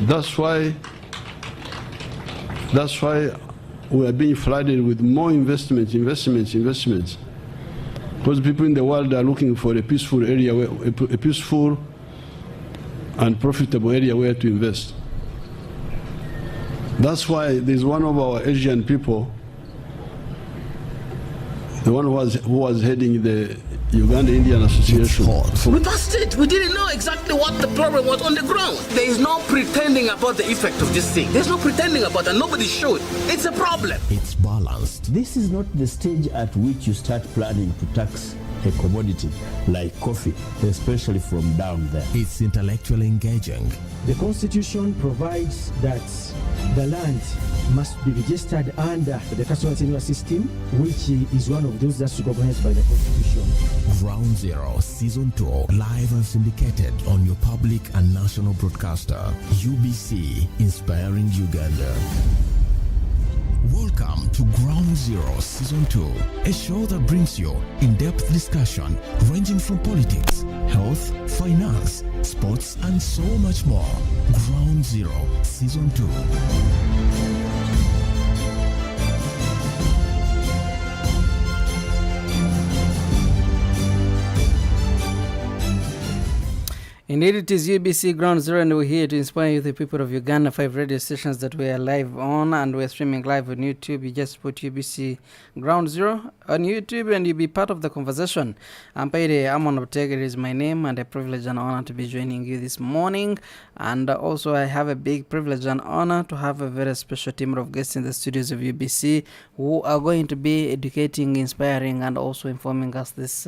That's why we are being flooded with more investments. Because people in the world are looking for a peaceful area, a peaceful and profitable area where to invest. That's why there's one of our Asian people, the one who was heading the Uganda Indian Association. But that's it. We didn't know exactly what the problem was on the ground. There is no pretending about the effect of this thing. There's no pretending about it. Nobody should. It's a problem. It's balanced. This is not the stage at which you start planning to tax a commodity like coffee, especially from down there. It's intellectually engaging. The Constitution provides that the land must be registered under the customer tenure system, which is one of those that's recognized by the Constitution. Ground Zero Season 2, live and syndicated on your public and national broadcaster, UBC, inspiring Uganda. Welcome to Ground Zero Season 2, a show that brings you in-depth discussion ranging from politics, health, finance, sports, and so much more. Ground Zero Season 2. Indeed, it is UBC Ground Zero, and we're here to inspire you, the people of Uganda. 5 radio stations that we are live on, and we're streaming live on YouTube. You just put UBC Ground Zero on YouTube, and you'll be part of the conversation. Ampaire, Amon, Buteega is my name, and a privilege and honor to be joining you this morning. And also, I have a big privilege and honor to have a very special team of guests in the studios of UBC who are going to be educating, inspiring, and also informing us this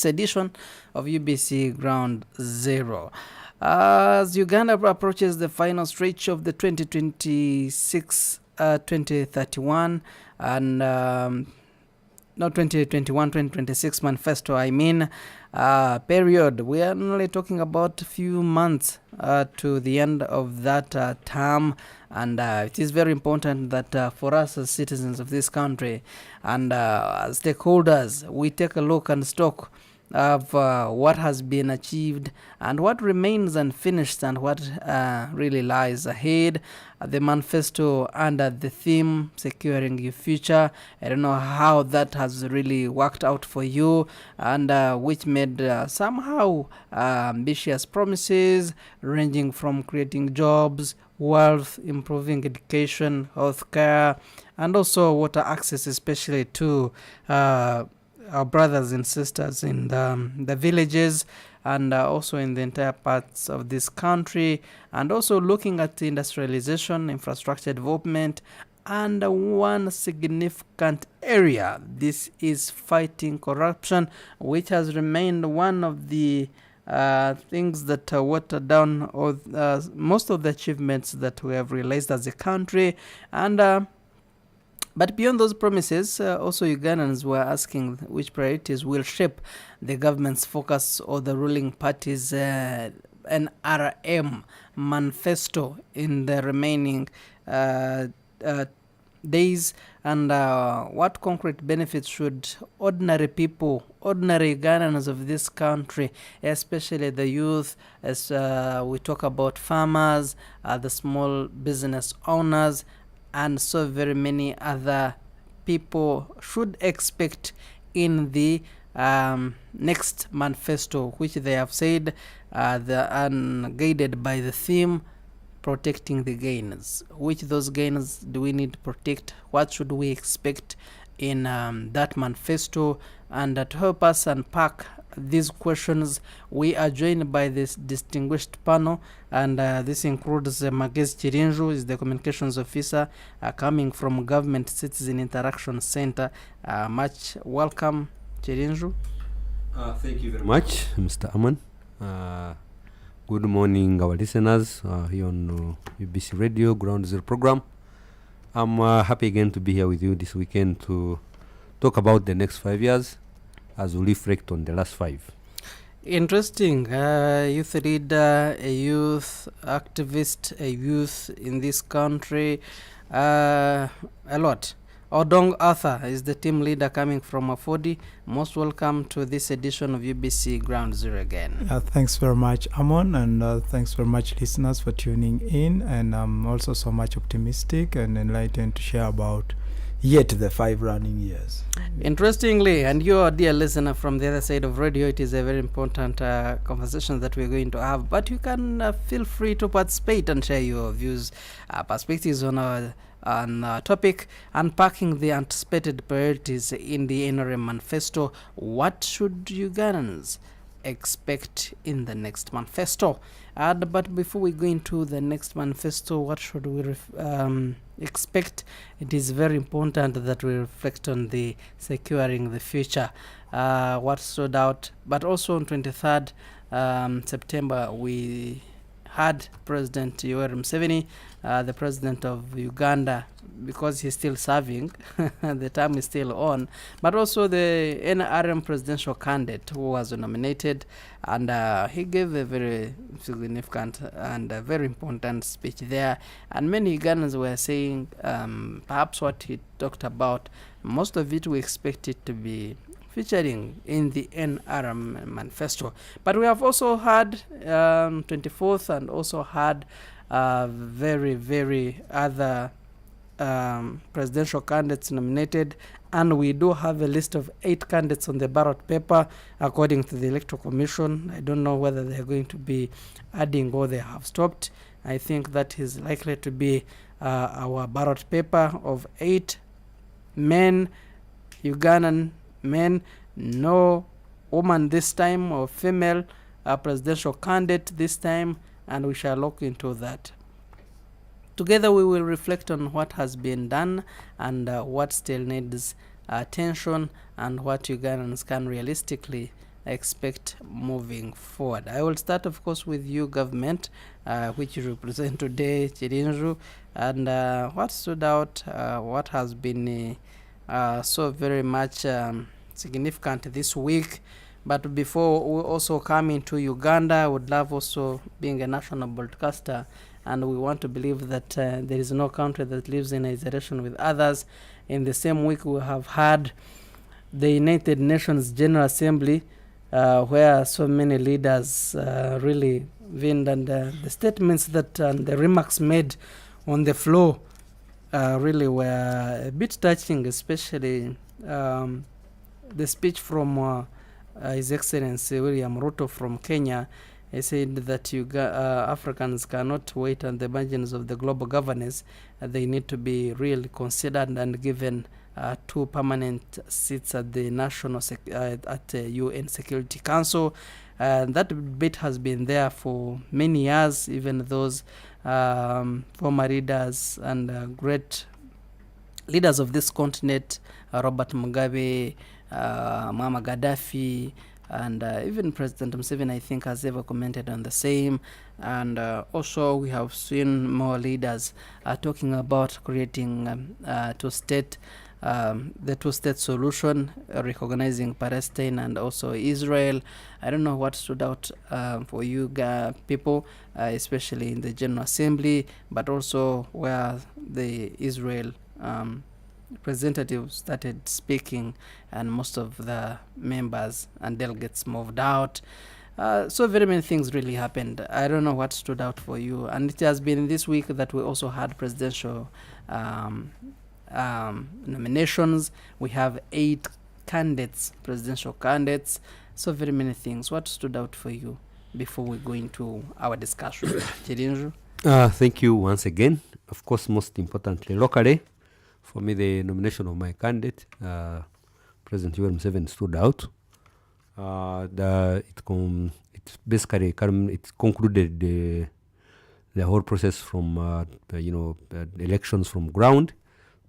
edition of UBC Ground Zero. As Uganda approaches the final stretch of the 2026-2031 and not 2021-2026 manifesto, period. We are only talking about a few months to the end of that term, and it is very important that for us as citizens of this country and as stakeholders, we take a look and stock of what has been achieved and what remains unfinished and what really lies ahead. The manifesto under the theme securing your future, I don't know how that has really worked out for you, and which made somehow ambitious promises ranging from creating jobs, wealth, improving education, healthcare, and also water access, especially to our brothers and sisters in the villages and also in the entire parts of this country, and also looking at industrialization, infrastructure development, and one significant area. This is fighting corruption, which has remained one of the things that water down most of the achievements that we have realized as a country. And but beyond those promises, also Ugandans were asking which priorities will shape the government's focus or the ruling party's NRM manifesto in the remaining days, and what concrete benefits should ordinary people, ordinary Ugandans of this country, especially the youth, as we talk about farmers, the small business owners, and so very many other people should expect in the next manifesto, which they have said they are guided by the theme protecting the gainers. Which those gainers do we need to protect? What should we expect in that manifesto? And to help us unpack these questions, we are joined by this distinguished panel, and this includes Magezi Chirinju, is the communications officer coming from Government Citizen Interaction Center. Much welcome, Chirinju. Thank you very much, Mr. Amon. Good morning, our listeners here on UBC Radio Ground Zero program. I'm happy again to be here with you this weekend to talk about the next 5 years as we reflect on the last 5. Interesting. Youth leader, a youth activist, a youth in this country, a lot. Odong Arthur is the team leader coming from Afodi. Most welcome to this edition of UBC Ground Zero again. Thanks very much, Amon, and thanks very much, listeners, for tuning in. And I'm also so much optimistic and enlightened to share about yet the 5 running years. Interestingly, and you, our dear listener from the other side of radio, it is a very important conversation that we're going to have. But you can feel free to participate and share your views, perspectives on our topic, unpacking the anticipated priorities in the NRM Manifesto. What should Ugandans expect in the next manifesto? But before we go into the next manifesto, what should we expect? It is very important that we reflect on the securing the future, what stood out. But also on 23rd September, we had President Yoweri Museveni, the president of Uganda, because he's still serving, the term is still on, but also the NRM presidential candidate who was nominated, and he gave a very significant and very important speech there, and many Ugandans were saying perhaps what he talked about, most of it we expect it to be featuring in the NRM Manifesto. But we have also had 24th and also had very other presidential candidates nominated, and we do have a list of 8 candidates on the ballot paper according to the Electoral Commission. I don't know whether they're going to be adding or they have stopped. I think that is likely to be our ballot paper of 8 men, Ugandan men, no woman this time or female presidential candidate this time, and we shall look into that. Together we will reflect on what has been done and what still needs attention and what Ugandans can realistically expect moving forward. I will start, of course, with you, government, which you represent today, Chirinju, and what stood out, what has been so very much significant this week. But before we also come into Uganda, I would love also, being a national broadcaster, and we want to believe that there is no country that lives in isolation with others. In the same week, we have had the United Nations General Assembly, where so many leaders really vined, and the statements that the remarks made on the floor really were a bit touching, especially the speech from His Excellency William Ruto from Kenya. He said that Africans cannot wait on the margins of the global governance. They need to be really considered and given 2 permanent seats at the at UN Security Council. That debate has been there for many years. Even those former leaders and great leaders of this continent, Robert Mugabe, Muammar Gaddafi, and even President Museveni, I think, has ever commented on the same. And also we have seen more leaders talking about creating the two-state solution, recognizing Palestine and also Israel. I don't know what stood out for you people, especially in the General Assembly, but also where the Israel representatives started speaking and most of the members and delegates moved out. So very many things really happened. I don't know what stood out for you. And it has been this week that we also had presidential nominations. We have 8 candidates, presidential candidates. So very many things. What stood out for you before we go into our discussion? Chirinju? Thank you once again. Of course, most importantly, locally, for me, the nomination of my candidate, President Yoweri Museveni, stood out. It basically it concluded the whole process from the elections from ground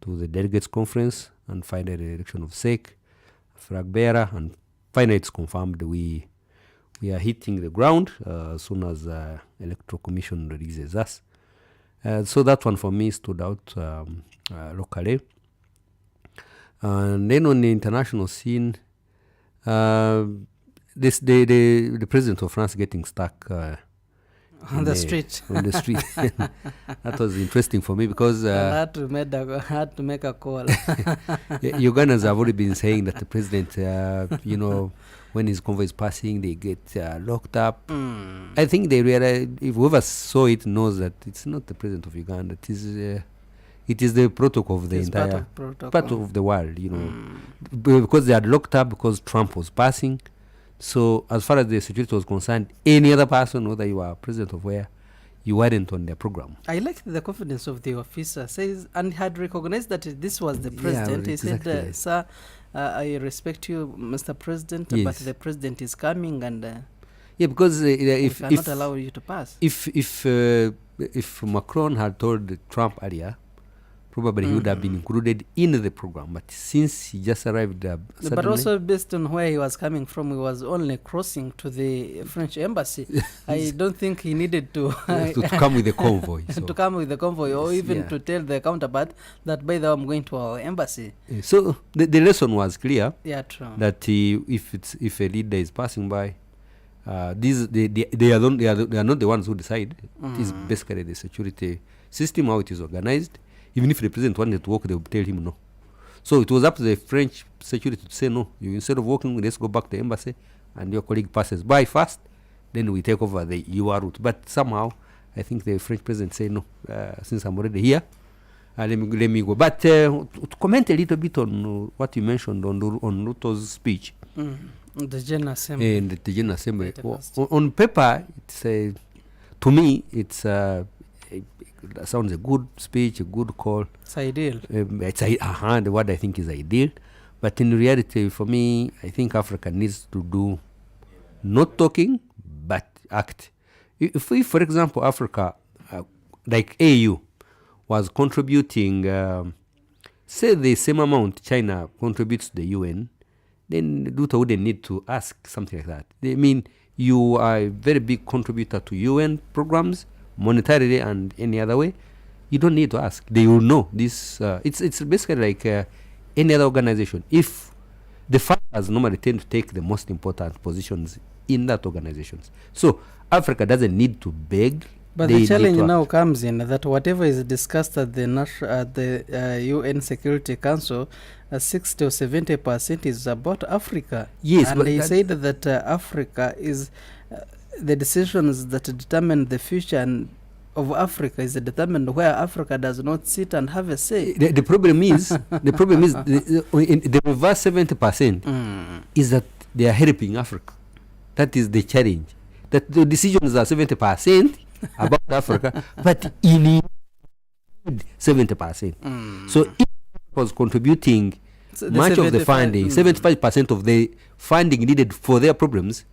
to the delegates conference, and finally the election of SEC, flag bearer, and finally it's confirmed we are hitting the ground as soon as Electoral Commission releases us. So that one for me stood out locally. And then on the international scene, the president of France getting stuck On the street. On the street. That was interesting for me because I had to make a call. Ugandans have already been saying that the president, when his convoy is passing, they get locked up. I think they realize, if whoever saw it knows that it's not the president of Uganda. It is the protocol of the entire part of the world, because they are locked up because Trump was passing. So as far as the security was concerned, any other person, whether you are president of where, you weren't on their program. I liked the confidence of the officer, says, and had recognized that this was the president. He said, sir, I respect you, Mr. President, but the president is coming and because if not allow you to pass. If Macron had told Trump earlier, probably he would have been included in the program. But since he just arrived, but also based on where he was coming from, he was only crossing to the French embassy. I don't think he needed to come with the convoy. To come with the convoy, or even to tell the counterpart that, by the way, I'm going to our embassy. So the lesson was clear. Yeah, true. That if a leader is passing by, they are not the ones who decide. It is basically the security system, how it is organized. Even if the president wanted to walk, they would tell him no. So it was up to the French security to say no. You, instead of walking, let's go back to the embassy, and your colleague passes by first, then we take over the UR route. But somehow, I think the French president said no. Since I'm already here, let me go. But to comment a little bit on what you mentioned on Ruto's speech. The General Assembly. And the General Assembly. On paper, it's to me, it's sounds a good speech, a good call. It's ideal. The word I think is ideal. But in reality, for me, I think Africa needs to do not talking, but act. If we, for example, Africa, like AU, was contributing, say the same amount China contributes to the UN, then Ruto wouldn't need to ask something like that. I mean, you are a very big contributor to UN programs, monetarily and any other way. You don't need to ask. They will know this. It's basically like any other organization. If the funders normally tend to take the most important positions in that organizations, so Africa doesn't need to beg. But the challenge now comes in that whatever is discussed at the UN Security Council, 60 or 70% is about Africa. Yes, and but they said that Africa is the decisions that determine the future of Africa is determined where Africa does not sit and have a say. The problem is the reverse 70% is that they are helping Africa. That is the challenge. That the decisions are 70% about Africa, but in 70%. So if it was contributing much of the funding, 75% of the funding needed for their problems,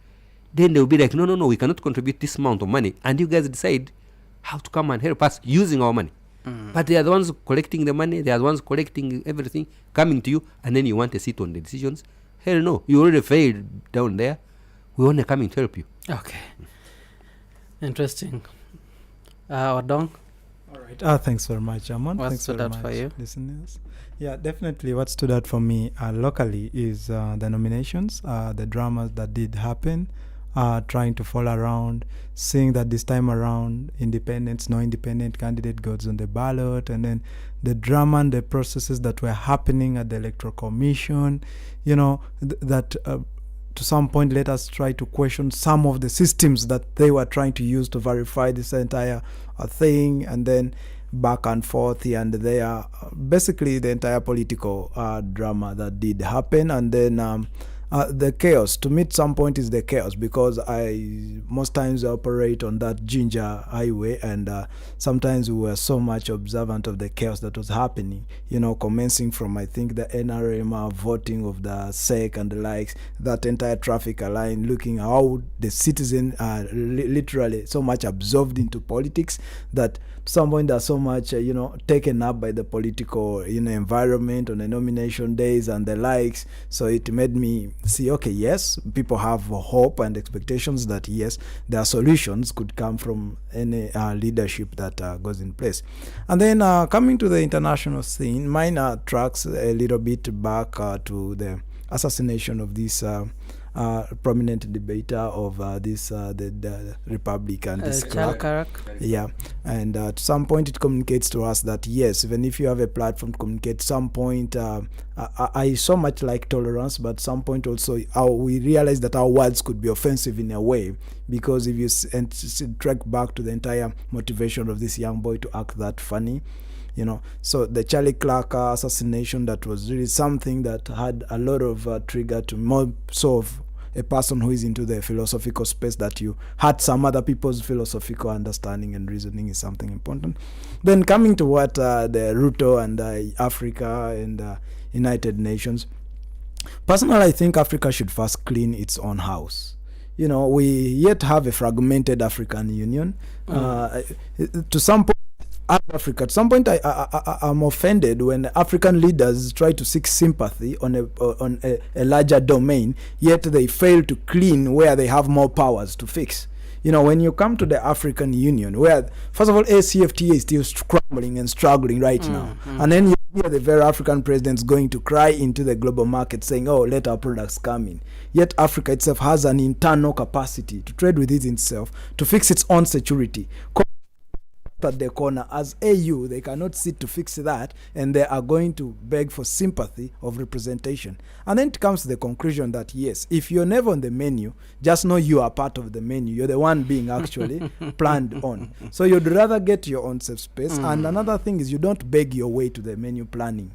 then they will be like, no, we cannot contribute this amount of money, and you guys decide how to come and help us using our money. But they are the ones collecting the money, they are the ones collecting everything, coming to you, and then you want a seat on the decisions. Hell no, you already failed down there. We only coming to help you. Okay. Interesting. Odong? All right. Thanks very much, Amon. What Thanks stood very out much, for you? listeners. Yeah, definitely what stood out for me locally is the nominations, the dramas that did happen, trying to fall around, seeing that this time around no independent candidate goes on the ballot, and then the drama and the processes that were happening at the Electoral Commission, that to some point let us try to question some of the systems that they were trying to use to verify this entire thing, and then back and forth here and there, basically the entire political drama that did happen. And then the chaos, to me at some point is the chaos, because I most times operate on that ginger highway, and sometimes we were so much observant of the chaos that was happening, commencing from I think the NRM voting of the SEC and the likes, that entire traffic line, looking how the citizen are literally so much absorbed into politics that some point are so much taken up by the political environment on the nomination days and the likes. So it made me see, okay, yes, people have hope and expectations that yes, their solutions could come from any leadership that goes in place. And then coming to the international scene, mine tracks a little bit back to the assassination of this prominent debater of the Republic and this clerk. Yeah, and at some point it communicates to us that yes, even if you have a platform to communicate, some point I so much like tolerance, but some point also we realize that our words could be offensive in a way, because if you track back to the entire motivation of this young boy to act that funny, so the Charlie Clark assassination, that was really something that had a lot of trigger to more so of a person who is into the philosophical space, that you had some other people's philosophical understanding and reasoning is something important. Then coming to what the Ruto and Africa and United Nations, personally I think Africa should first clean its own house. We yet have a fragmented African Union. To some point, Africa, at some point I'm offended when African leaders try to seek sympathy on a larger domain, yet they fail to clean where they have more powers to fix. When you come to the African Union, where first of all ACFTA is still scrambling and struggling right now, and then you hear the very African presidents going to cry into the global market saying, oh, let our products come in. Yet Africa itself has an internal capacity to trade with itself, to fix its own security. At the corner as AU, they cannot sit to fix that, and they are going to beg for sympathy of representation. And then it comes to the conclusion that yes, if you're never on the menu, just know you are part of the menu. You're the one being actually planned on. So you'd rather get your own safe space. And another thing is, you don't beg your way to the menu planning.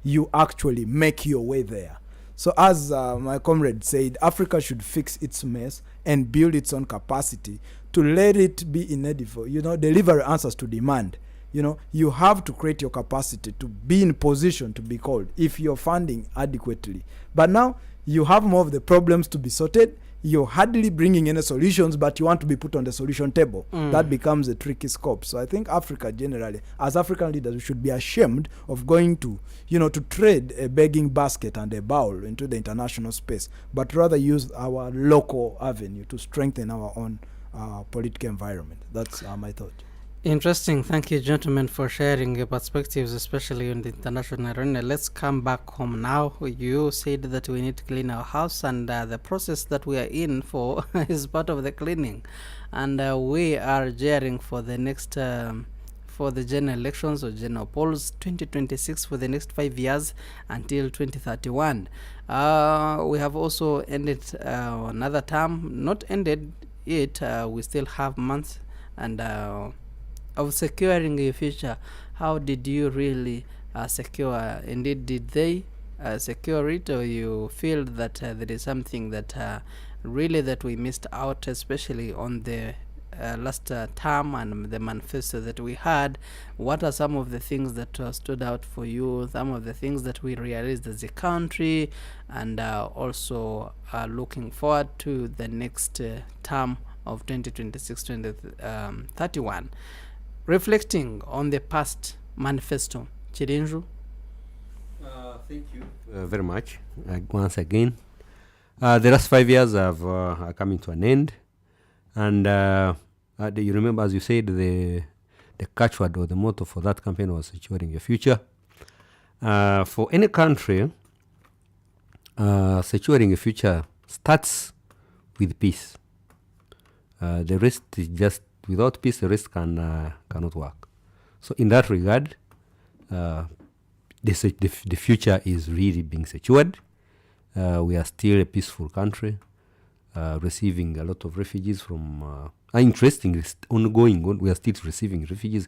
You actually make your way there. So as my comrade said, Africa should fix its mess and build its own capacity to let it be inedible, deliver answers to demand. You have to create your capacity to be in position to be called if you're funding adequately. But now you have more of the problems to be sorted. You're hardly bringing any solutions, but you want to be put on the solution table. That becomes a tricky scope. So I think Africa generally, as African leaders, we should be ashamed of going to, to trade a begging basket and a bowl into the international space, but rather use our local avenue to strengthen our own political environment. That's my thought. Interesting. Thank you, gentlemen, for sharing your perspectives, especially on the international arena. Let's come back home now. You said that we need to clean our house, and the process that we are in for is part of the cleaning. And we are gearing for the next, for the general elections or general polls, 2026, for the next 5 years until 2031. We have also ended another term, not ended it. We still have months and of securing your future. How did you really secure? Indeed, did they secure it, or you feel that there is something that really that we missed out, especially on the last term and the manifesto that we had? What are some of the things that stood out for you, some of the things that we realized as a country, and also looking forward to the next term of 2026-2031, reflecting on the past manifesto? Chirinju? Thank you very much. Once again, the last 5 years are coming to an end, and do you remember, as you said, the catchword or the motto for that campaign was securing your future. For any country, securing a future starts with peace. The rest is just, without peace, the rest cannot work. So in that regard, the future is really being secured. We are still a peaceful country, receiving a lot of refugees from, interesting, ongoing, we are still receiving refugees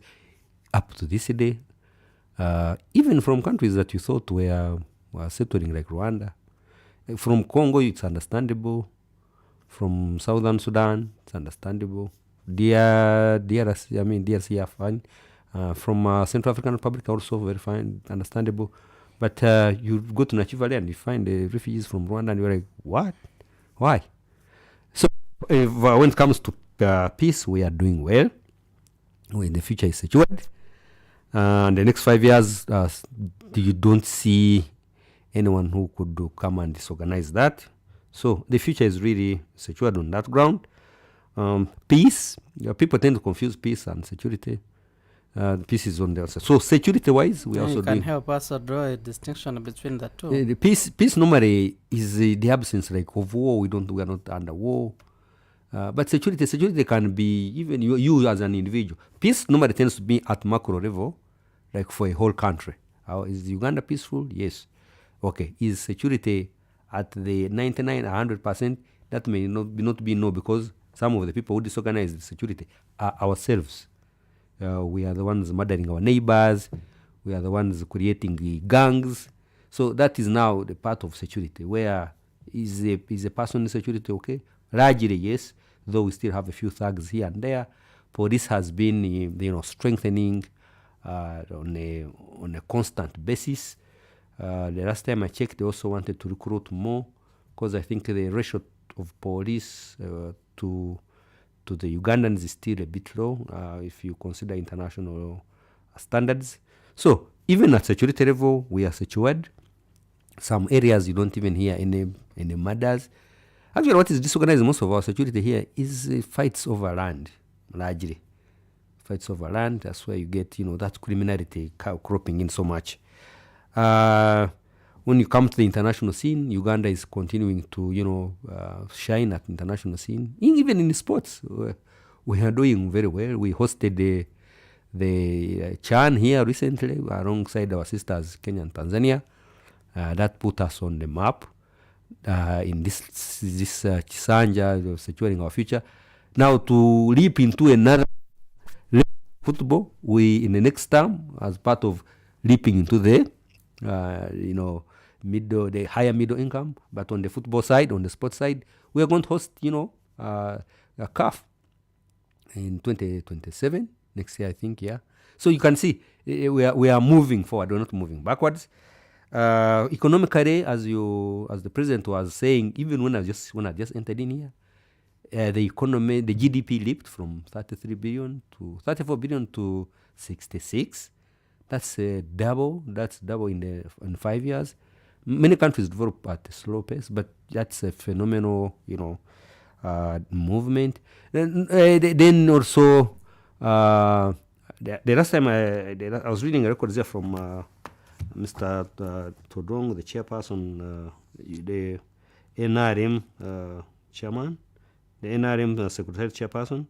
up to this day, even from countries that you thought were settling, like Rwanda. From Congo, it's understandable. From Southern Sudan, it's understandable. DRC are fine. From Central African Republic, also very fine, understandable. But you go to Nachi Valley and you find the refugees from Rwanda, and you're like, what? Why? So when it comes to peace, we are doing well. When the future is secured, and the next 5 years, you don't see anyone who could come and disorganize that. So the future is really secured on that ground. Peace, people tend to confuse peace and security. Peace is on the other side. So security-wise, we also you can help us draw a distinction between the two. The peace normally is the absence like of war. We are not under war. But security can be even you as an individual. Peace normally tends to be at macro level, like for a whole country. Is Uganda peaceful? Yes. Okay. Is security at the 99, 100%? That may not be no, because some of the people who disorganize the security are ourselves. We are the ones murdering our neighbors. We are the ones creating the gangs. So that is now the part of security. Where is a person in security? Okay, largely yes. Though we still have a few thugs here and there. Police has been strengthening on a constant basis. The last time I checked, they also wanted to recruit more, because I think the ratio of police to the Ugandans is still a bit low if you consider international standards. So even at security level, we are secured. Some areas you don't even hear any murders. Actually, what is disorganized most of our security here is fights over land, largely. Fights over land, that's where you get, that criminality cropping in so much. When you come to the international scene, Uganda is continuing to, shine at international scene. Even in sports, we are doing very well. We hosted the CHAN here recently alongside our sisters Kenya and Tanzania. That put us on the map in this Chisanja, securing our future. Now to leap into another football, we in the next term, as part of leaping into the the higher middle income, but on the football side, on the sports side, we are going to host a CAF in 2027 next year, I think. Yeah. So you can see we are moving forward. We're not moving backwards. Economically, as the president was saying, even when I just entered in here, the economy, the GDP leaped from 33 billion to 34 billion to 66. That's double. That's double in 5 years. Many countries develop at a slow pace, but that's a phenomenal, movement. Then also, the last time I was reading a record there from Mr. Todong, the chairperson, the NRM chairman, the NRM secretary chairperson,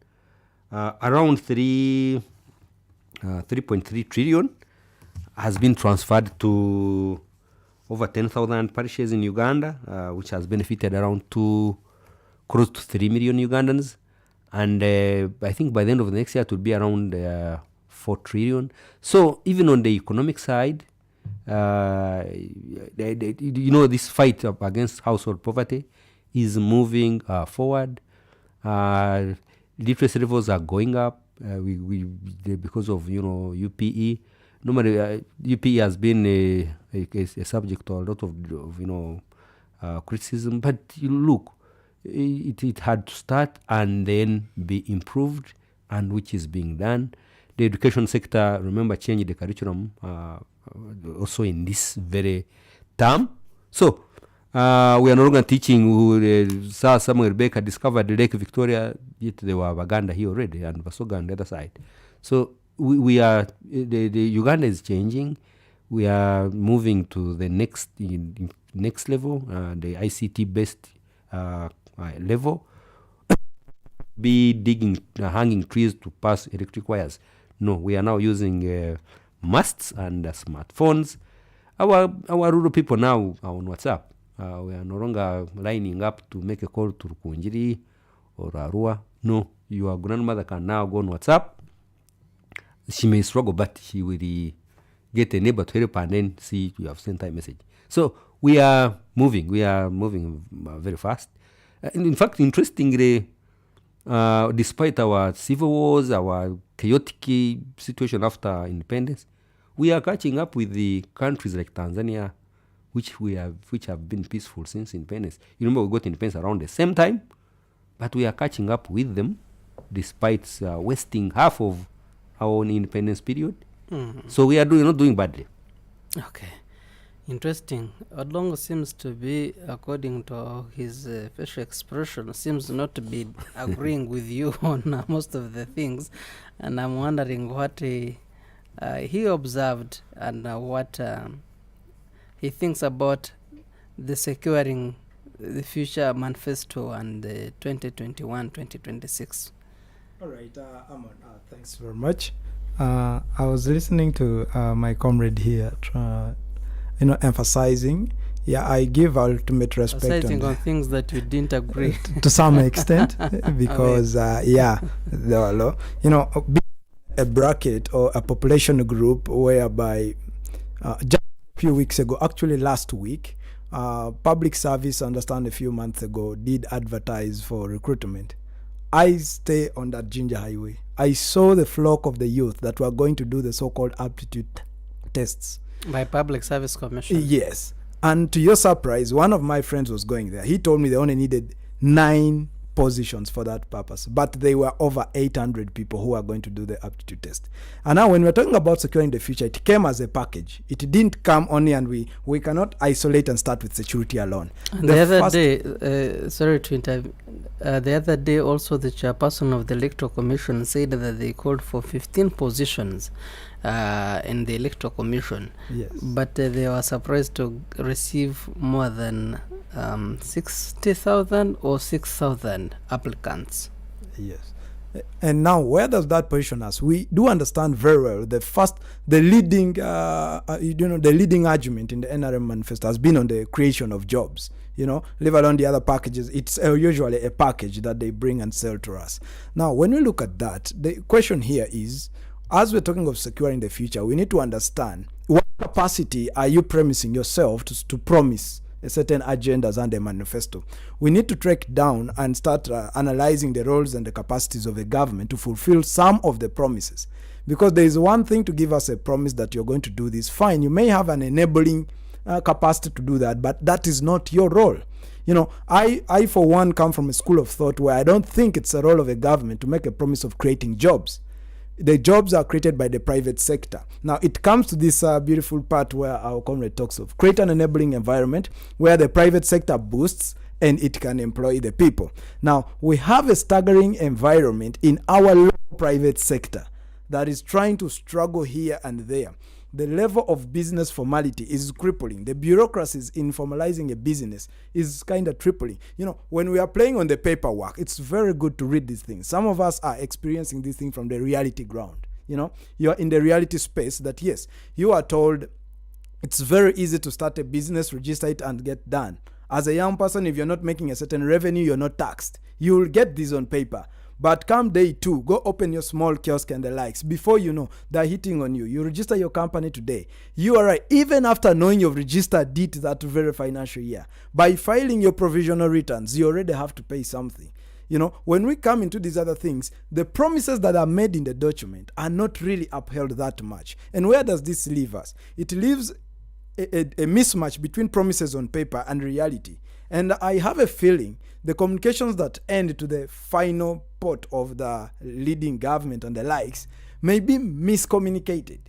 around 3.3 trillion has been transferred to over 10,000 parishes in Uganda, which has benefited around close to 3 million Ugandans. And I think by the end of the next year it will be around 4 trillion. So even on the economic side, this fight against household poverty is moving forward. Literacy levels are going up because of UPE. Normally, UPE has been a subject to a lot of criticism. But look, it had to start and then be improved, and which is being done. The education sector, remember, changed the curriculum also in this very term. So we are no longer teaching. Samuel Baker discovered Lake Victoria, yet there were Baganda here already and Basoga on the other side. So we are the Uganda is changing. We are moving to the next level, the ICT based level. Be digging, hanging trees to pass electric wires. No, we are now using masts and smartphones. Our rural people now are on WhatsApp. We are no longer lining up to make a call to Rukunjiri or Arua. No, your grandmother can now go on WhatsApp. She may struggle, but she will get a neighbor to help and then see you have sent her a message. So we are moving. We are moving very fast. And in fact, interestingly, despite our civil wars, our chaotic situation after independence, we are catching up with the countries like Tanzania, which have been peaceful since independence. You remember we got independence around the same time, but we are catching up with them, despite wasting half of our own independence period. Mm-hmm. So we are not doing badly. Okay. Interesting. Odongo seems to be, according to his facial expression, seems not to be agreeing with you on most of the things, and I'm wondering what he observed and what he thinks about the securing the future manifesto and the 2021-2026. All right, Amon, thanks very much. I was listening to my comrade here, emphasizing. Yeah, I give ultimate respect on things that we didn't agree to some extent, because there were a bracket or a population group whereby just a few weeks ago, actually last week, public service, I understand a few months ago, did advertise for recruitment. I stay on that Ginger Highway. I saw the flock of the youth that were going to do the so-called aptitude tests. By Public Service Commission? Yes. And to your surprise, one of my friends was going there. He told me they only needed 9 positions for that purpose, but they were over 800 people who are going to do the aptitude test. And now when we're talking about securing the future, it came as a package. It didn't come only, and we cannot isolate and start with security alone. The other day, sorry to intervene, the other day also the chairperson of the Electoral Commission said that they called for 15 positions in the Electoral Commission. Yes. But they were surprised to receive more than 60,000 or 6,000 applicants. Yes. And now, where does that position us? We do understand very well the leading argument in the NRM manifesto has been on the creation of jobs. Leave alone the other packages. It's usually a package that they bring and sell to us. Now, when we look at that, the question here is, as we're talking of securing the future, we need to understand what capacity are you premising yourself to promise a certain agendas and a manifesto. We need to track down and start analyzing the roles and the capacities of the government to fulfill some of the promises. Because there is one thing to give us a promise that you're going to do this, fine, you may have an enabling capacity to do that, but that is not your role. I for one come from a school of thought where I don't think it's a role of a government to make a promise of creating jobs. The jobs are created by the private sector. Now, it comes to this beautiful part where our comrade talks of create an enabling environment where the private sector boosts and it can employ the people. Now, we have a staggering environment in our local private sector that is trying to struggle here and there. The level of business formality is crippling. The bureaucracies in formalizing a business is kind of tripling. When we are playing on the paperwork, it's very good to read these things. Some of us are experiencing this thing from the reality ground. You're in the reality space that, yes, you are told it's very easy to start a business, register it, and get done. As a young person, if you're not making a certain revenue, you're not taxed. You will get this on paper. But come day 2, go open your small kiosk and the likes. Before you know, they're hitting on you. You register your company today. You are right. Even after knowing you've registered it that very financial year, by filing your provisional returns, you already have to pay something. When we come into these other things, the promises that are made in the document are not really upheld that much. And where does this leave us? It leaves a mismatch between promises on paper and reality. And I have a feeling the communications that end to the final part of the leading government and the likes may be miscommunicated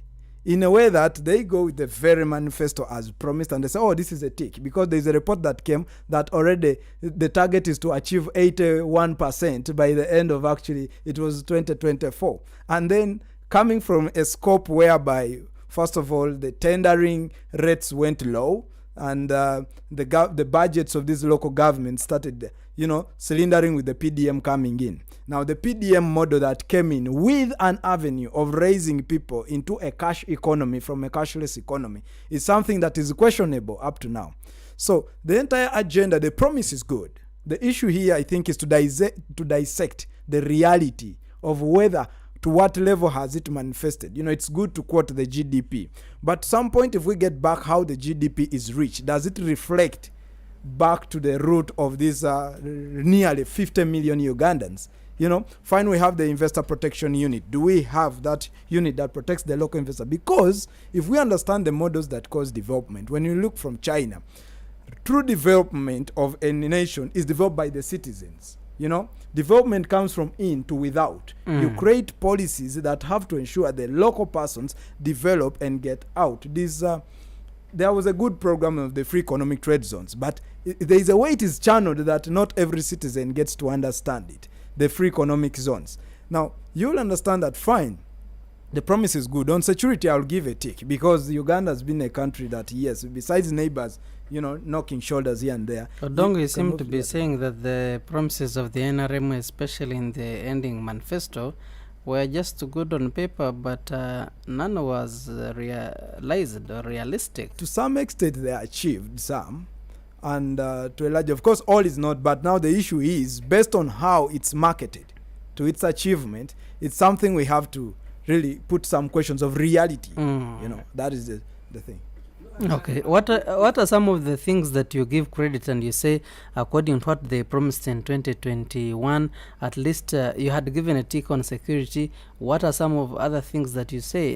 in a way that they go with the very manifesto as promised and they say, oh, this is a tick, because there's a report that came that already the target is to achieve 81% by the end of, actually, it was 2024. And then coming from a scope whereby, first of all, the tendering rates went low, and the budgets of these local governments started, cylindering with the PDM coming in. Now, the PDM model that came in with an avenue of raising people into a cash economy from a cashless economy is something that is questionable up to now. So the entire agenda, the promise is good. The issue here, I think, is to dissect the reality of whether, to what level has it manifested. It's good to quote the GDP. But at some point, if we get back how the GDP is reached, does it reflect back to the root of these nearly 50 million Ugandans? Fine, we have the investor protection unit. Do we have that unit that protects the local investor? Because if we understand the models that cause development, when you look from China, true development of a nation is developed by the citizens. Development comes from in to without. You create policies that have to ensure the local persons develop and get out. There was a good program of the free economic trade zones, but there is a way it is channeled that not every citizen gets to understand it, the free economic zones. Now, you'll understand that, fine, the promise is good. On security, I'll give a tick, because Uganda has been a country that, yes, besides neighbors, knocking shoulders here and there. Odongo seem to be saying that the promises of the NRM, especially in the ending manifesto, were just good on paper, but none was realized or realistic. To some extent, they achieved some, and to a large, of course, all is not. But now the issue is, based on how it's marketed to its achievement, it's something we have to really put some questions of reality. That is the thing. Okay, what are some of the things that you give credit and you say, according to what they promised in 2021, at least you had given a tick on security? What are some of other things that you say,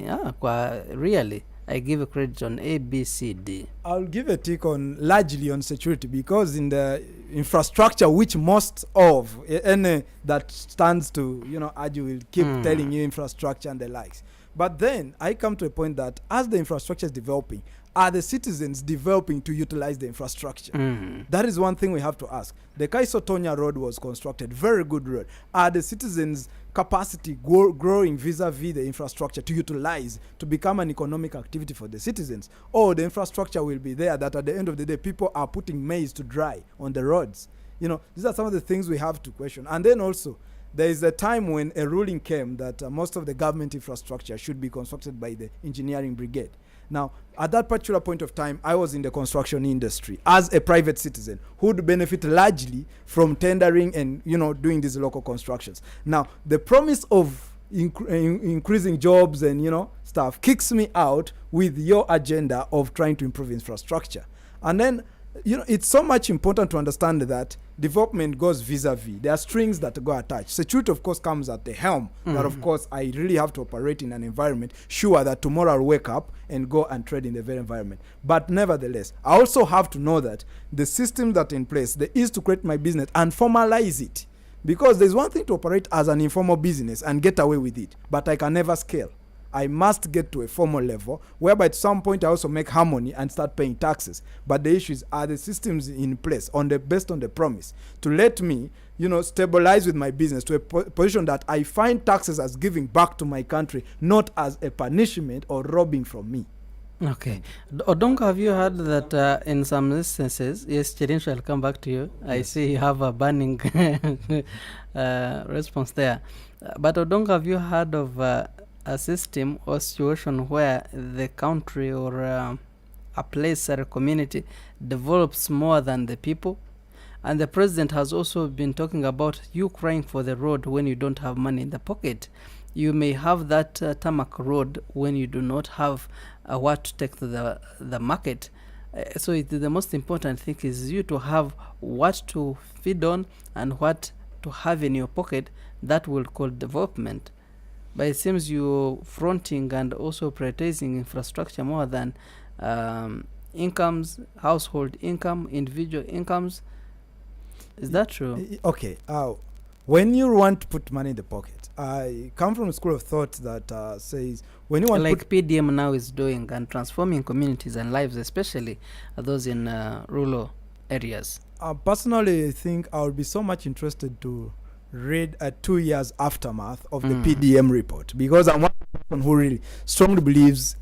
really, I give a credit on A, B, C, D? I'll give a tick largely on security, because in the infrastructure, which most of any that stands to, argue will keep telling you infrastructure and the likes. But then I come to a point that as the infrastructure is developing, are the citizens developing to utilize the infrastructure? That is one thing we have to ask. The Kaiso-Tonya road was constructed, very good road. Are the citizens' capacity growing vis-a-vis the infrastructure to utilize, to become an economic activity for the citizens? Or the infrastructure will be there that at the end of the day, people are putting maize to dry on the roads? These are some of the things we have to question. And then also, there is a time when a ruling came that most of the government infrastructure should be constructed by the engineering brigade. Now, at that particular point of time, I was in the construction industry as a private citizen who would benefit largely from tendering and, doing these local constructions. Now, the promise of increasing jobs and, stuff kicks me out with your agenda of trying to improve infrastructure. And then, it's so much important to understand that development goes vis-a-vis. There are strings that go attached. Security, of course, comes at the helm. That, of course, I really have to operate in an environment, sure that tomorrow I'll wake up and go and trade in the very environment. But nevertheless, I also have to know that the system that in place, there is to create my business and formalize it. Because there's one thing to operate as an informal business and get away with it, but I can never scale. I must get to a formal level, whereby at some point I also make harmony and start paying taxes. But the issue is, are the systems in place based on the promise to let me, stabilize with my business to a position that I find taxes as giving back to my country, not as a punishment or robbing from me. Okay. Odongo, have you heard that in some instances, yes, Chirincho, I'll come back to you. Yes. I see you have a burning response there. But Odongo, have you heard of a system or situation where the country or a place or a community develops more than the people? And the president has also been talking about you crying for the road when you don't have money in the pocket. You may have that tarmac road when you do not have what to take to the market. So the most important thing is you to have what to feed on and what to have in your pocket. That will call development. But it seems you're fronting and also prioritizing infrastructure more than incomes, household income, individual incomes. Is that true? Okay. When you want to put money in the pocket, I come from a school of thought that says when you want like PDM now is doing and transforming communities and lives, especially those in rural areas. Personally, I think I would be so much interested to read a 2 years aftermath of the PDM report, because I'm one person who really strongly believes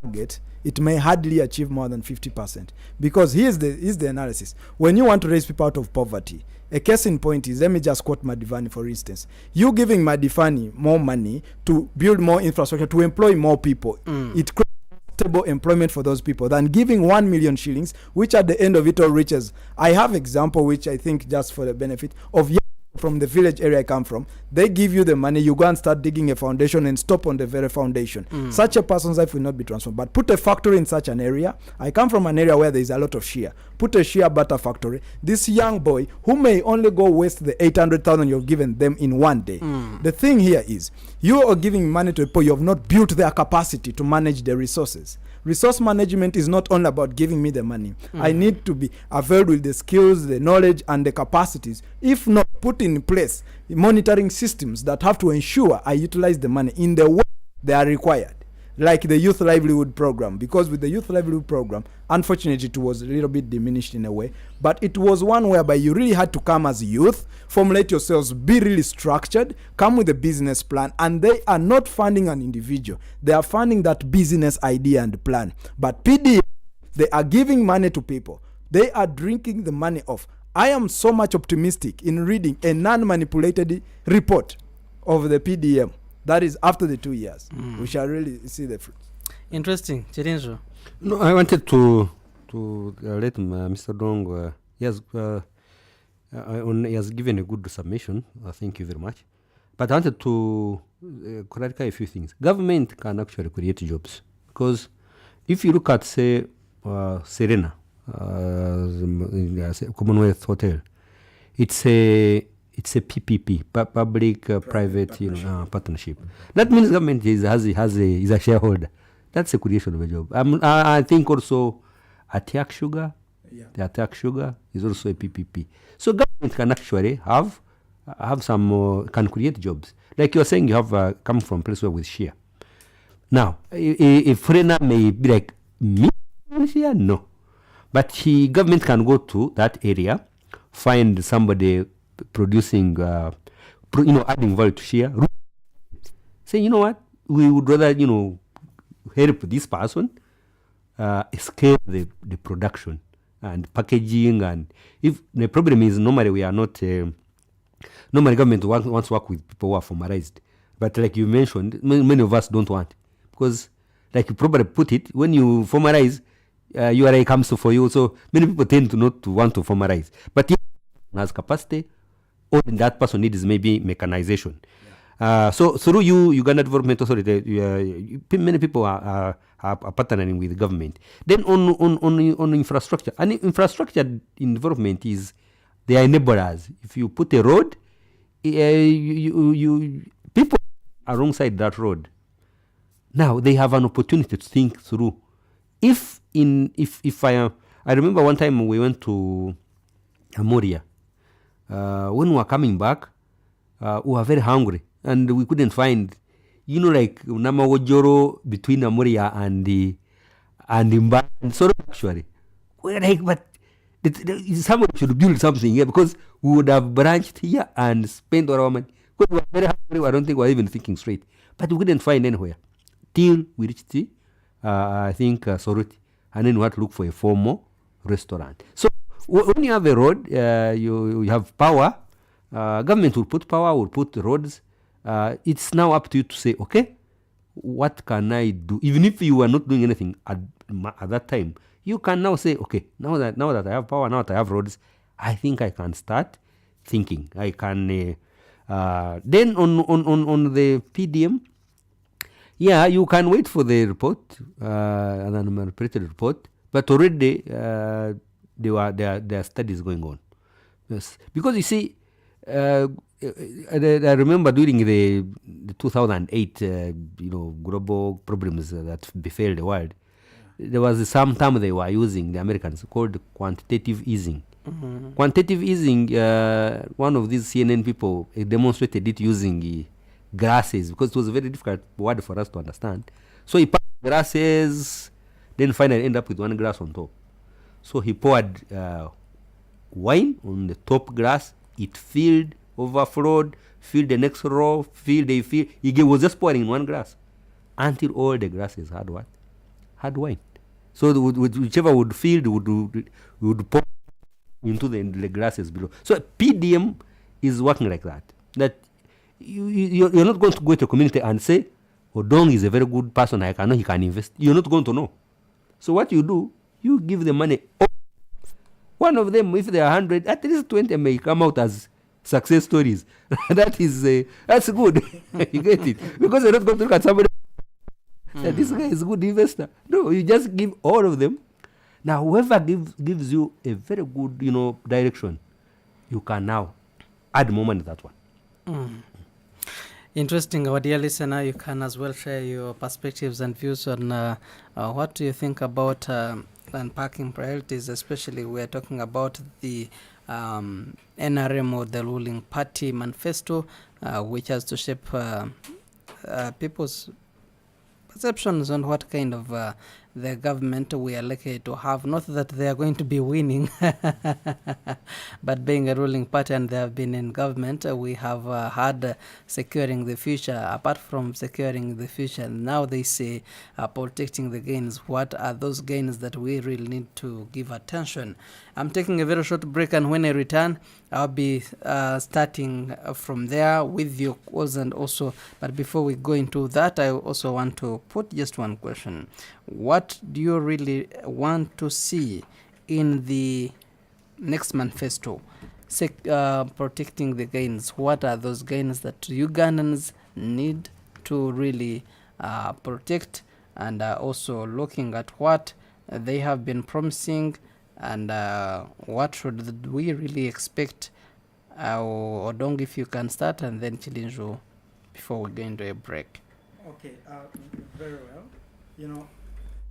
target, it may hardly achieve more than 50%. Because here's the analysis. When you want to raise people out of poverty, a case in point is, let me just quote Madivani for instance. You giving Madivani more money to build more infrastructure, to employ more people, it creates stable employment for those people than giving 1 million shillings, which at the end of it all reaches. I have example which I think just for the benefit of from the village area I come from, they give you the money, you go and start digging a foundation and stop on the very foundation. Such a person's life will not be transformed. But put a factory in such an area. I come from an area where there is a lot of shea. Put a shea butter factory. This young boy who may only go waste the 800,000 you've given them in one day. The thing here is, you are giving money to people, you have not built their capacity to manage the resources. Resource management is not only about giving me the money. I need to be availed with the skills, the knowledge, and the capacities. If not, put in place monitoring systems that have to ensure I utilize the money in the way they are required. like the youth livelihood program, because with the youth livelihood program, unfortunately it was a little bit diminished in a way, but it was one whereby you really had to come as a youth, formulate yourselves, be really structured, come with a business plan, and they are not funding an individual, they are funding that business idea and plan. But PDM, they are giving money to people, they are drinking the money off. I am so much optimistic in reading a non-manipulated report of the PDM. That is after the 2 years. We shall really see the fruits. Interesting. Chirinjo. No, I wanted to let Mr. Dong, he has given a good submission. Thank you very much. But I wanted to clarify a few things. Government can actually create jobs, because if you look at, say, Serena, Commonwealth Hotel, it's a PPP, public-private partnership. That means government is a shareholder. That's a creation of a job. I think also Attack Sugar, the Attack Sugar is also a PPP. So government can actually have some can create jobs. Like you are saying, you have come from a place where with share. Now, if Frena may be like me here, no, but government can go to that area, find somebody producing, adding value to share. Say, you know what, we would rather, help this person scale the production and packaging. And if the problem is normally we are not, normally government wants to work with people who are formalized. But like you mentioned, many of us don't want, because like you probably put it, when you formalize, URA comes for you. So many people tend to not to want to formalize. But if has capacity, all that person needs maybe mechanization. So through Uganda Development Authority, many people are partnering with the government. Then on infrastructure, and infrastructure in development is they are enablers. If you put a road, people alongside that road, now they have an opportunity to think through. If I remember one time we went to Amoria. When we were coming back, we were very hungry and we couldn't find, like Namawojoro between Amoria and Imba. And so actually, we're like, but someone should build something here, because we would have branched here and spent our money. Because we were very hungry, I don't think we were even thinking straight. But we couldn't find anywhere till we reached I think Soroti, and then we had to look for a formal restaurant. So when you have a road, you have power. Government will put power, will put roads. It's now up to you to say, okay, what can I do? Even if you are not doing anything at that time, you can now say, okay, now that I have power, now that I have roads, I think I can start thinking. I can then on the PDM. Yeah, you can wait for the report, an unmanipulated report, but already there are studies going on. Yes, because you see, I remember during the 2008, global problems that befell the world, there was some term they were using, the Americans, called quantitative easing. Mm-hmm. Quantitative easing, one of these CNN people demonstrated it using grasses, because it was a very difficult word for us to understand. So he poured grasses, then finally end up with one grass on top. So he poured wine on the top grass. It filled, overflowed, filled the next row, he was just pouring in one grass until all the grasses had what? Had wine. So whichever would fill would pour into the grasses below. So PDM is working like that. That you're not going to go to a community and say, Odong is a very good person, I know he can invest. You're not going to know. So what you do, you give the money. One of them, if there are 100, at least 20 may come out as success stories. That's good. You get it? Because you're not going to look at somebody that this guy is a good investor. No, you just give all of them. Now, whoever gives you a very good, direction, you can now add more money to that one. Interesting. Our dear listener, you can as well share your perspectives and views on what do you think about unpacking priorities, especially we are talking about the NRM, or the ruling party manifesto, which has to shape people's perceptions on what kind of the government we are likely to have. Not that they are going to be winning, but being a ruling party and they have been in government, we have had securing the future. Apart from securing the future, now they say protecting the gains. What are those gains that we really need to give attention? I'm taking a very short break, and when I return, I'll be starting from there with your calls and also, but before we go into that, I also want to put just one question. What do you really want to see in the next manifesto? Protecting the gains. What are those gains that Ugandans need to really protect, and also looking at what they have been promising, and what should we really expect? Odong, if you can start, and then Chilinjo before we go into a break. Okay, very well. You know,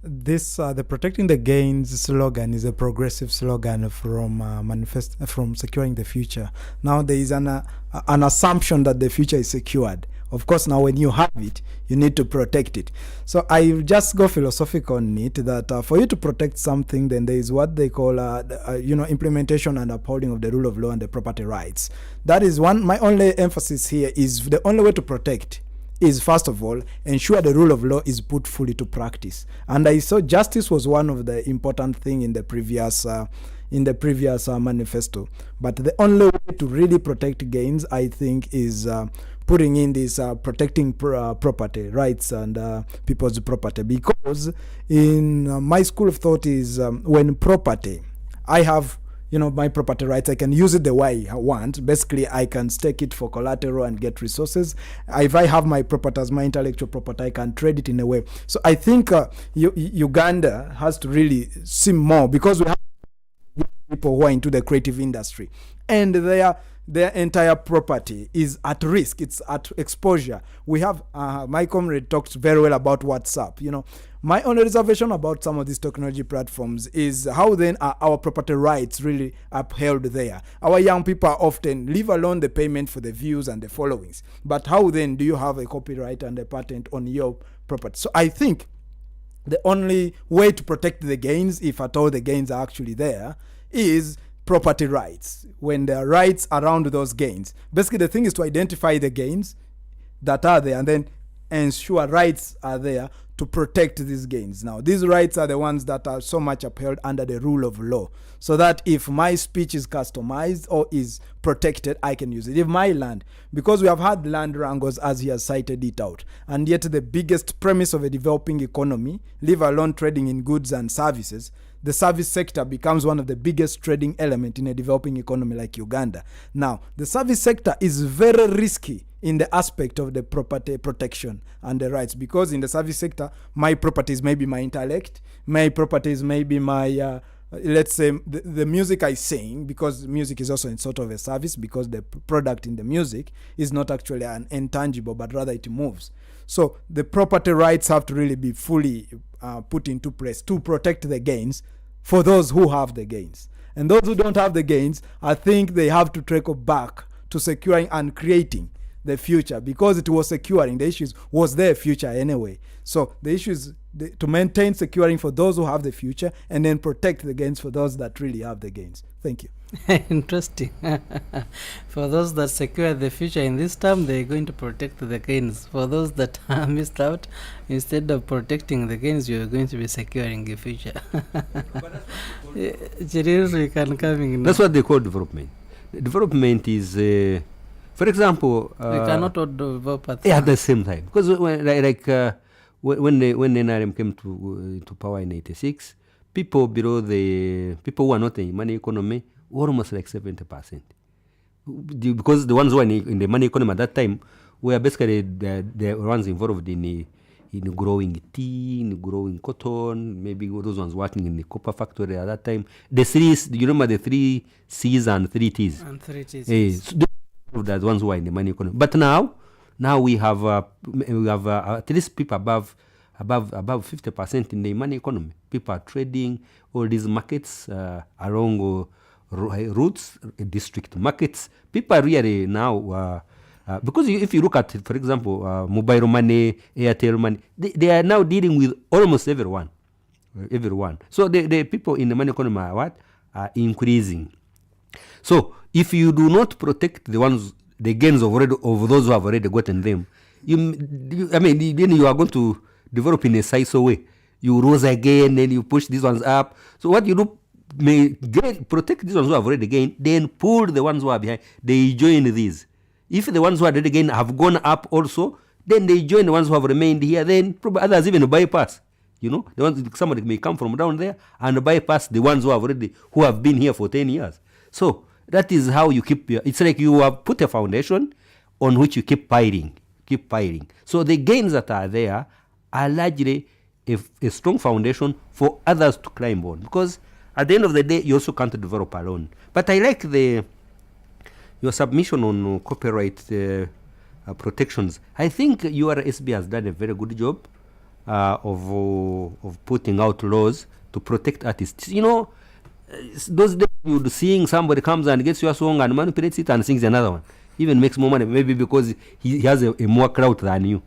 this the protecting the gains slogan is a progressive slogan from Manifesto, from securing the future. Now there is an assumption that the future is secured. Of course, now when you have it, you need to protect it. So I just go philosophical on it that for you to protect something, then there is what they call, implementation and upholding of the rule of law and the property rights. That is one. My only emphasis here is the only way to protect is, first of all, ensure the rule of law is put fully to practice. And I saw justice was one of the important thing in the previous manifesto. But the only way to really protect gains, I think, is putting in this protecting property rights and people's property. Because in my school of thought is when property, I have my property rights, I can use it the way I want. Basically, I can stake it for collateral and get resources. If I have my property as my intellectual property, I can trade it in a way. So I think Uganda has to really see more, because we have people who are into the creative industry, and their entire property is at risk. It's at exposure. We have my comrade talked very well about WhatsApp. My only reservation about some of these technology platforms is how then are our property rights really upheld there? Our young people are often, leave alone the payment for the views and the followings, but how then do you have a copyright and a patent on your property? So I think the only way to protect the gains, if at all the gains are actually there, is property rights. When there are rights around those gains, basically the thing is to identify the gains that are there and then ensure rights are there to protect these gains. Now, these rights are the ones that are so much upheld under the rule of law, so that if my speech is customized or is protected, I can use it. If my land, because we have had land wrangles as he has cited it out, and yet the biggest premise of a developing economy, leave alone trading in goods and services, the service sector becomes one of the biggest trading element in a developing economy like Uganda. Now, the service sector is very risky in the aspect of the property protection and the rights, because in the service sector, my properties may be my intellect, my properties may be my, let's say, the music I sing, because music is also in sort of a service, because the product in the music is not actually an intangible, but rather it moves. So the property rights have to really be fully put into place to protect the gains for those who have the gains. And those who don't have the gains, I think they have to trickle back to securing and creating the future, because it was securing. The issues was their future anyway. So the issue is to maintain securing for those who have the future, and then protect the gains for those that really have the gains. Thank you. Interesting. For those that secure the future in this term, they're going to protect the gains. For those that missed out, instead of protecting the gains, you're going to be securing the future. That's what they call development. Development is, for example, we cannot all develop at the same time. Because when NRM came to power in '86, people who are not in money economy were almost like 70%. Because the ones who are in the money economy at that time were basically the ones involved in growing tea, in growing cotton, maybe those ones working in the copper factory at that time. The three, you remember the 3 C's and 3 T's? And 3 T's. So the ones who are in the money economy. But now we have at least people above 50% in the money economy. People are trading all these markets along routes, district markets. People are really now Because if you look at, for example, mobile money, Airtel money, they are now dealing with almost everyone. So the people in the money economy are what? Are increasing. So if you do not protect the gains of those who have already gotten them, then you are going to develop in a seesaw way. You rose again, then you push these ones up. So what you do, protect these ones who have already gained, then pull the ones who are behind. They join these. If the ones who are already gained have gone up also, then they join the ones who have remained here. Then probably others even bypass. The ones, somebody may come from down there and bypass the ones who have been here for 10 years. So that is how you keep. It's like you have put a foundation on which you keep piling. So the gains that are there are largely a strong foundation for others to climb on. Because at the end of the day, you also can't develop alone. But I like your submission on copyright protections. I think URSB has done a very good job of putting out laws to protect artists. Those days you'd seeing somebody comes and gets your song and manipulates it and sings another one. Even makes more money, maybe because he has a more clout than you.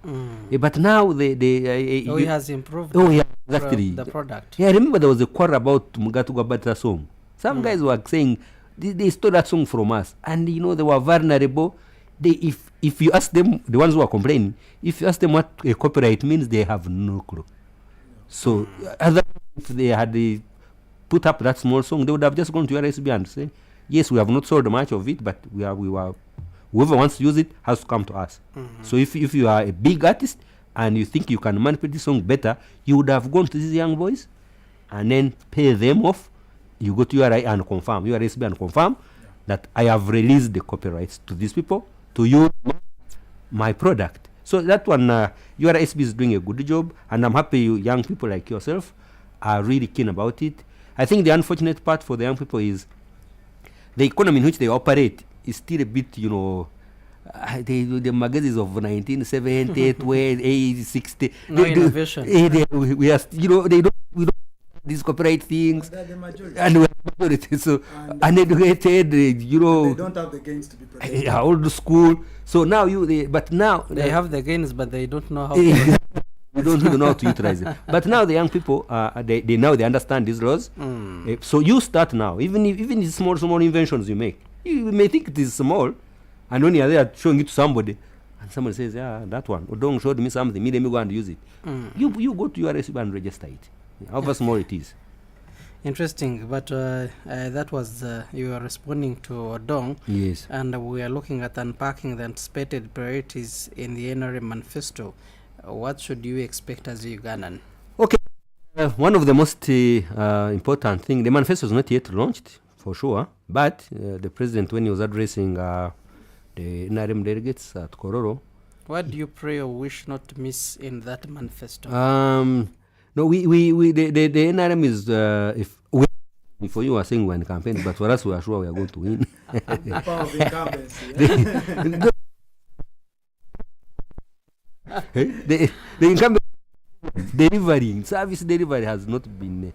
But now he has improved exactly. the product. Yeah, I remember there was a quarrel about Mugatuga Batra song. Some guys were saying they stole that song from us, and they were vulnerable. If you ask them, the ones who are complaining, if you ask them what a copyright means, they have no clue. So if they had put up that small song, they would have just gone to URSB and say, yes, we have not sold much of it, but whoever wants to use it has to come to us. So if you are a big artist and you think you can manipulate this song better, you would have gone to these young boys and then pay them off. You go to URI and confirm, URSB and confirm that I have released the copyrights to these people to use my product. So that one, URSB is doing a good job, and I'm happy young people like yourself are really keen about it. I think the unfortunate part for the young people is the economy in which they operate is still a bit, the magazines of 1978, where 60. No innovation. We don't these copyright things, and we're majority, so uneducated, they don't have the gains to be protected. Old school. So now they have the gains, but they don't know how. They don't even know how to utilize it. But now the young people, they understand these laws. So you start now, even if small inventions you make. You may think it is small, and when you are there showing it to somebody, and somebody says, yeah, that one, Odong showed me something, let me go and use it. You go to your recipe and register it. However small it is. Interesting, but that was you were responding to Odong. Yes. And we are looking at unpacking the anticipated priorities in the NRM Manifesto. What should you expect as a Ugandan? Okay. One of the most important things, the manifesto is not yet launched, for sure, but the president, when he was addressing the NRM delegates at Kororo. What do you pray or wish not to miss in that manifesto? No, the NRM is, for you are saying we're in campaign, but for us we are sure we are going to win. The power of incumbency. The incumbent service delivery has not been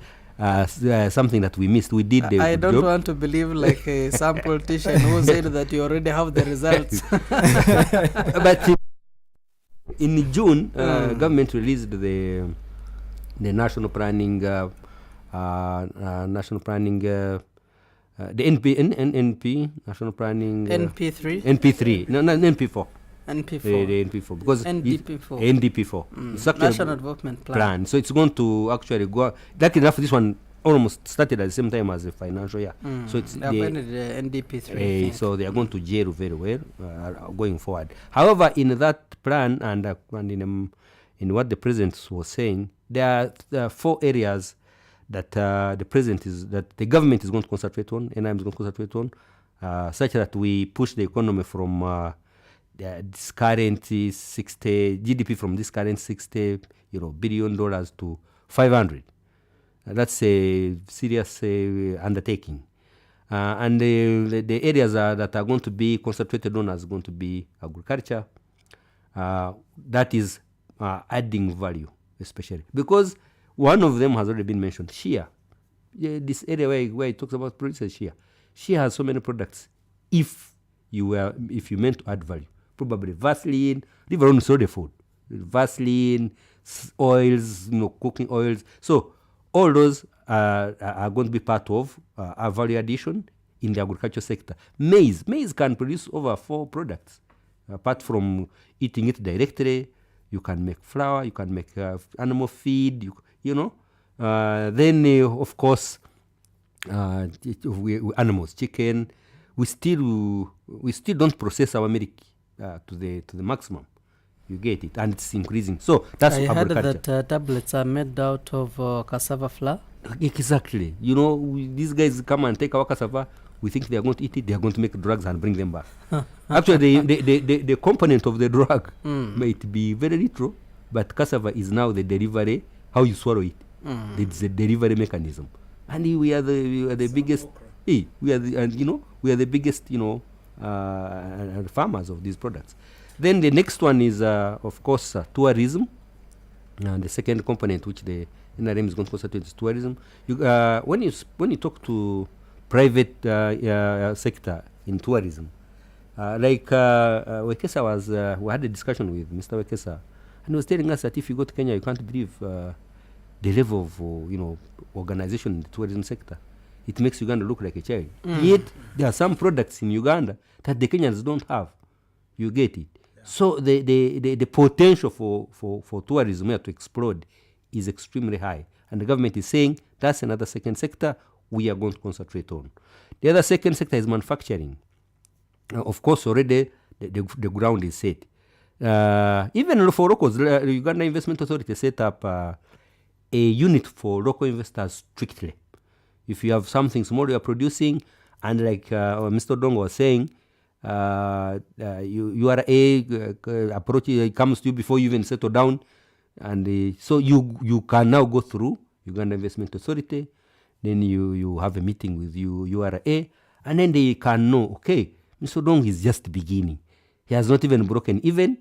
something that we missed. We did the I don't job. want to believe like some politician who said that you already have the results. But in June, government released the national planning, the NP national planning. NP3. NP3. No, NP4. NP4. The NP4 because NDP4. NDP4. It's actually National Development Plan. So it's going to actually go. Lucky enough, this one almost started at the same time as the financial year. So it's the NDP3. So they are going to jail very well going forward. However, in that plan and in what the president was saying, there are 4 areas that the government is going to concentrate on, NIM is going to concentrate on, such that we push the economy from this current GDP from this current $60 billion to 500. That's a serious undertaking. And the areas that are going to be concentrated on is going to be agriculture. That is adding value, especially because one of them has already been mentioned, shea. This area where it talks about producers, shea has so many products. If you meant to add value, probably Vaseline, leave alone soda food, Vaseline, oils, cooking oils. So all those are going to be part of our value addition in the agriculture sector. Maize can produce over 4 products. Apart from eating it directly, you can make flour, you can make animal feed, then of course, animals, chicken. We still don't process our milk to the maximum. You get it, and it's increasing. So that's agriculture. I heard that tablets are made out of cassava flour. Exactly. These guys come and take our cassava. We think they are going to eat it. They are going to make drugs and bring them back. Actually, the component of the drug might be very little, but cassava is now the delivery. How you swallow it. It's a delivery mechanism, and we are the biggest. We are the biggest. Farmers of these products. Then the next one is, of course, tourism. And the second component, which the NRM is going to concentrate, is tourism. When you talk to private sector in tourism, like Wekesa we had a discussion with Mr. Wekesa, and he was telling us that if you go to Kenya, you can't believe the level of organization in the tourism sector. It makes Uganda look like a child. Yet there are some products in Uganda that the Kenyans don't have. You get it. So the potential for tourism here to explode is extremely high. And the government is saying that's another second sector we are going to concentrate on. The other second sector is manufacturing. Of course, already the ground is set. Even for locals, the Uganda Investment Authority set up a unit for local investors strictly. If you have something small you are producing, and like Mr. Dongo was saying, URA approach comes to you before you even settle down, and so you can now go through Uganda Investment Authority. Then you have a meeting with URA, and then they can know, okay, Mr. Dong is just beginning. He has not even broken even,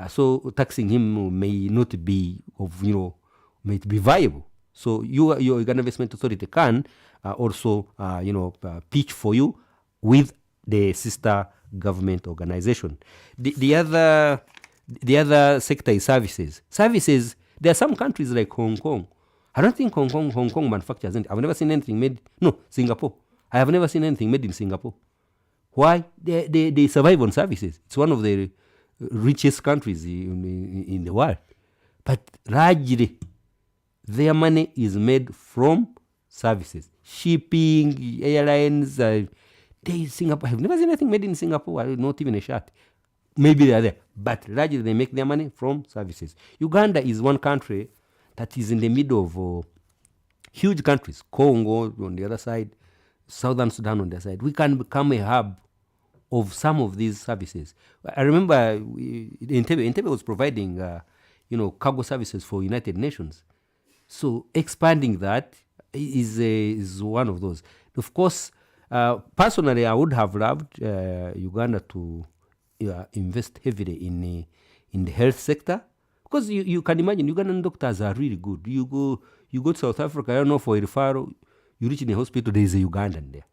so taxing him may not be may be viable. So your Uganda Investment Authority can also pitch for you with the sister government organization. The other sector is services. Services, there are some countries like Hong Kong. I don't think Hong Kong manufactures anything. I've never seen anything made. No, Singapore. I have never seen anything made in Singapore. Why? They survive on services. It's one of the richest countries in the world. But largely, their money is made from services. Shipping, airlines, Singapore. I have never seen anything made in Singapore, not even a shirt. Maybe they are there. But largely they make their money from services. Uganda is one country that is in the middle of huge countries. Congo on the other side, Southern Sudan on the other side. We can become a hub of some of these services. I remember Entebbe was providing cargo services for United Nations. So expanding that is one of those. Of course, personally, I would have loved Uganda to invest heavily in the health sector, because you can imagine Ugandan doctors are really good. You go to South Africa, I don't know, for a referral, you reach in a hospital, there is a Ugandan there.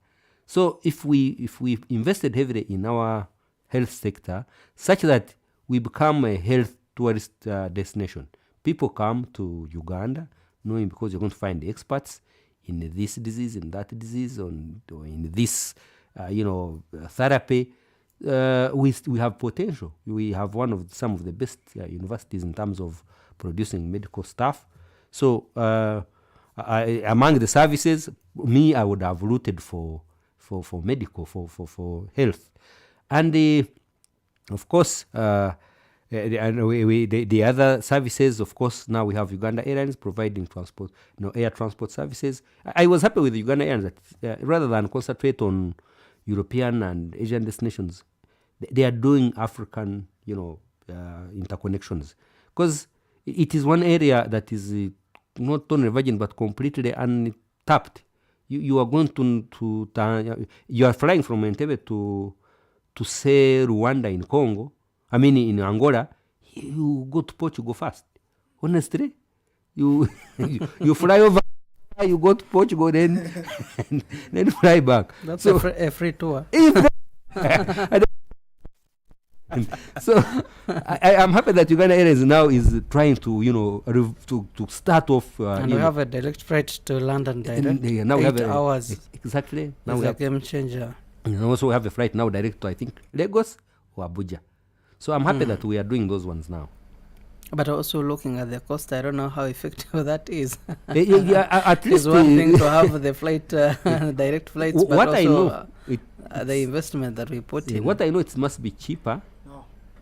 So if we invested heavily in our health sector, such that we become a health tourist destination, people come to Uganda knowing because you're going to find the experts in this disease, in that disease, or in this, therapy. We have potential. We have some of the best universities in terms of producing medical staff. So among the services, I would have rooted for medical, for health, and of course. The other services, of course, now we have Uganda Airlines providing transport, air transport services. I was happy with Uganda Airlines that rather than concentrate on European and Asian destinations, they are doing African, interconnections, because it is one area that is not only virgin but completely untapped. You are going to you are flying from Entebbe to say Rwanda in Congo. In Angola, you go to Portugal first. Honestly, you fly over, you go to Portugal, then fly back. That's a free tour. So I'm happy that Uganda Airlines now is trying to, to start off. And we have a direct flight to London direct. Now 8 we have hours. Exactly. Now it's we a have game changer. And also we have a flight now direct to, I think, Lagos or Abuja. So I'm happy that we are doing those ones now. But also looking at the cost, I don't know how effective that is. At least it's one thing to have the flight, direct flights, but what also I know, the investment that we put in. What I know, it must be cheaper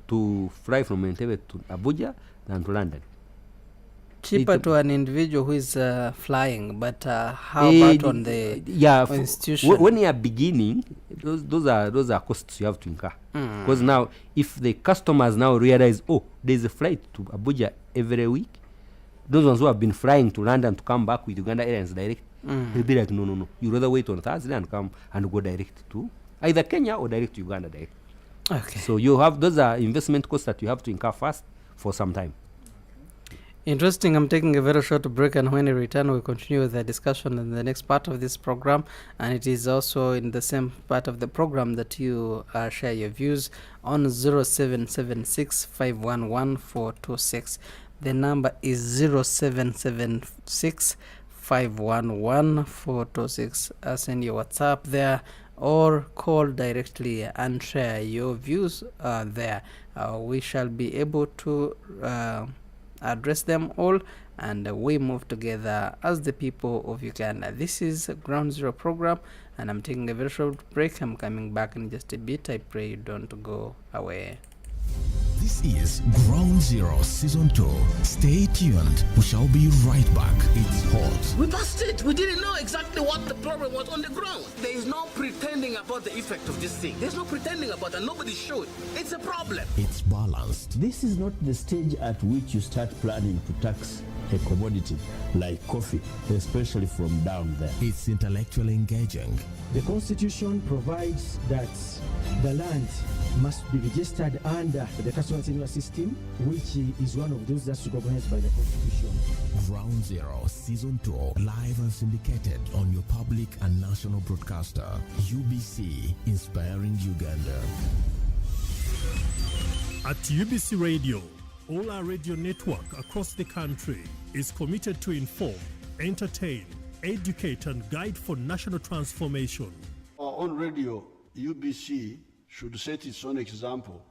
to fly from Entebbe to Abuja than to London. Cheaper to an individual who is flying, but how about on the institution? When you are beginning, those are costs you have to incur. Because now, if the customers now realize, there's a flight to Abuja every week, those ones who have been flying to London to come back with Uganda Airlines direct, they'll be like, no. You rather wait on Thursday and come and go direct to either Kenya or direct to Uganda direct. Okay. So you have those are investment costs that you have to incur first for some time. Interesting. I'm taking a very short break, and when we return, we'll continue with the discussion in the next part of this program. And it is also in the same part of the program that you share your views on 0776 511 426. The number is 0776 511 426. Send your WhatsApp there or call directly and share your views there. We shall be able to address them all, and we move together as the people of Uganda. This is Ground Zero program, and I'm taking a very short break. I'm coming back in just a bit. I pray you don't go away. This is Ground Zero Season 2. Stay tuned. We shall be right back. It's hot. We passed it. We didn't know exactly what the problem was on the ground. There is no pretending about the effect of this thing. There's no pretending about it. Nobody showed. It's a problem. It's balanced. This is not the stage at which you start planning to tax a commodity like coffee, especially from down there. It's intellectually engaging. The Constitution provides that the land must be registered under the customer tenure system, which is one of those that's recognized by the Constitution. Ground Zero Season 2, live and syndicated on your public and national broadcaster, UBC, inspiring Uganda. At UBC Radio, all our radio network across the country is committed to inform, entertain, educate, and guide for national transformation. Our own radio, UBC, should set its own example.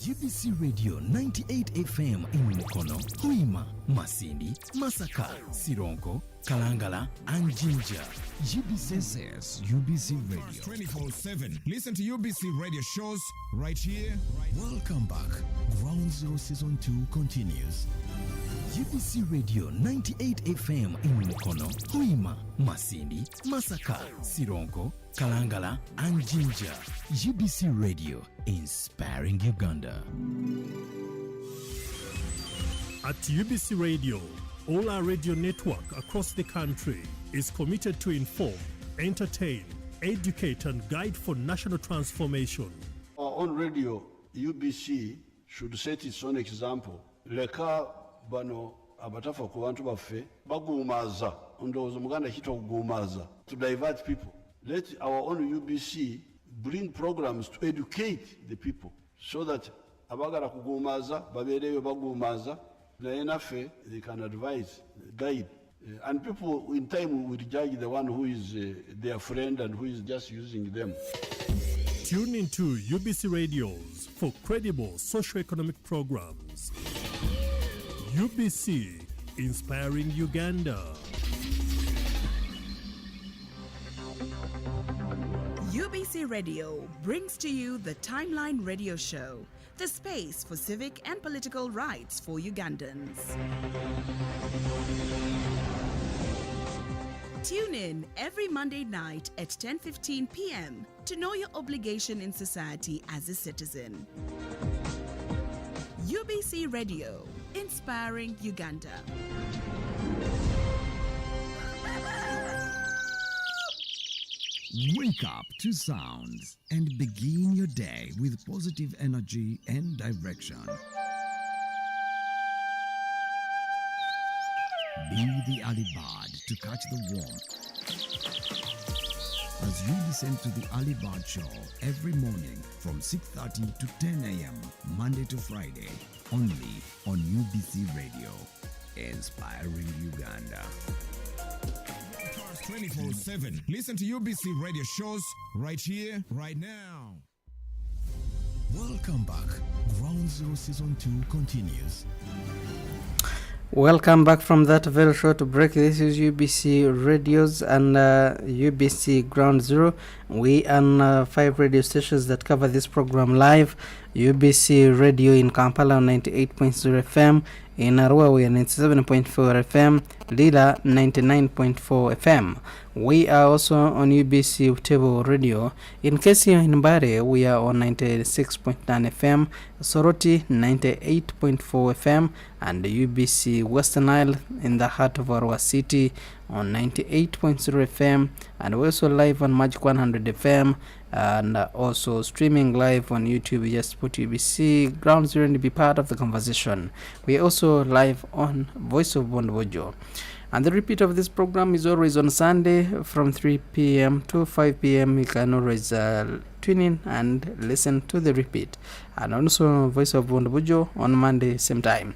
UBC Radio 98 FM in Mukono, Huima, Masindi, Masaka, Sironko, Kalangala, and Jinja. UBC says UBC Radio 24/7. Listen to UBC radio shows right here. Welcome back. Ground Zero Season 2 continues. UBC Radio 98 FM in Mukono, Huima, Masindi, Masaka, Sironko, Kalangala, and Jinja. UBC Radio, inspiring Uganda. At UBC Radio, all our radio network across the country is committed to inform, entertain, educate, and guide for national transformation. Our own radio, UBC, should set its own example. Leka bano abatafa ku bantu baffe bagumaza ndowooza muganda kito okugumaza to divert people. Let our own UBC bring programs to educate the people so that abagala kugumaza babeereyo bagumaza naye naffe they can advise, guide. And people in time will judge the one who is their friend and who is just using them. Tune into UBC radios for credible socio-economic programs. UBC, inspiring Uganda. UBC Radio brings to you the Timeline Radio Show, the space for civic and political rights for Ugandans. Tune in every Monday night at 10:15 p.m. to know your obligation in society as a citizen. UBC Radio, inspiring Uganda. Wake up to sounds and begin your day with positive energy and direction. Be the early bird to catch the warmth. as you listen to the Early Bird Show every morning from 6:30 to 10 a.m. Monday to Friday, only on UBC Radio, inspiring Uganda. 24/7. Listen to UBC radio shows right here, right now. Welcome back. Ground Zero Season 2 continues. Welcome back from that very short break. This is UBC Radios and UBC Ground Zero. We on 5 radio stations that cover this program live. UBC Radio in Kampala on 98.0 FM. In Arua we are 97.4 FM. Lila 99.4 FM. We are also on UBC Butebo Radio. In Kesi in Mbare we are on 96.9 FM. Soroti 98.4 FM. And UBC Western Nile in the heart of Arua City on 98.0 FM. And we're also live on Magic 100 FM. And also streaming live on YouTube. Just put UBC Ground Zero and be part of the conversation. We are also live on Voice of Butebo. And the repeat of this program is always on Sunday from 3 p.m. to 5 p.m. You can always tune in and listen to the repeat. And also Voice of Butebo on Monday same time.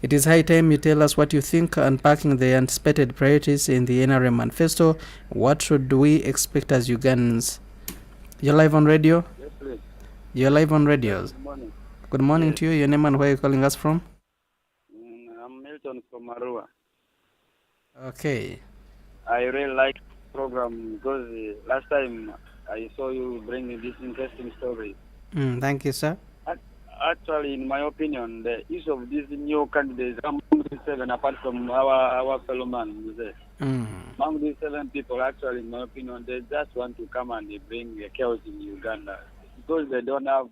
It is high time you tell us what you think, unpacking the anticipated priorities in the NRM Manifesto. What should we expect as Ugandans? You're live on radio? Yes, please. You're live on radios. Good morning. Good morning Yes. to you. Your name and where you're calling us from? I'm Milton from Arua. Okay. I really like the program because last time I saw you bringing this interesting story. Thank you, sir. Actually, in my opinion, the issue of these new candidates among these 7, apart from our fellow man, among these 7 people, actually, in my opinion, they just want to come and bring chaos in Uganda because they don't have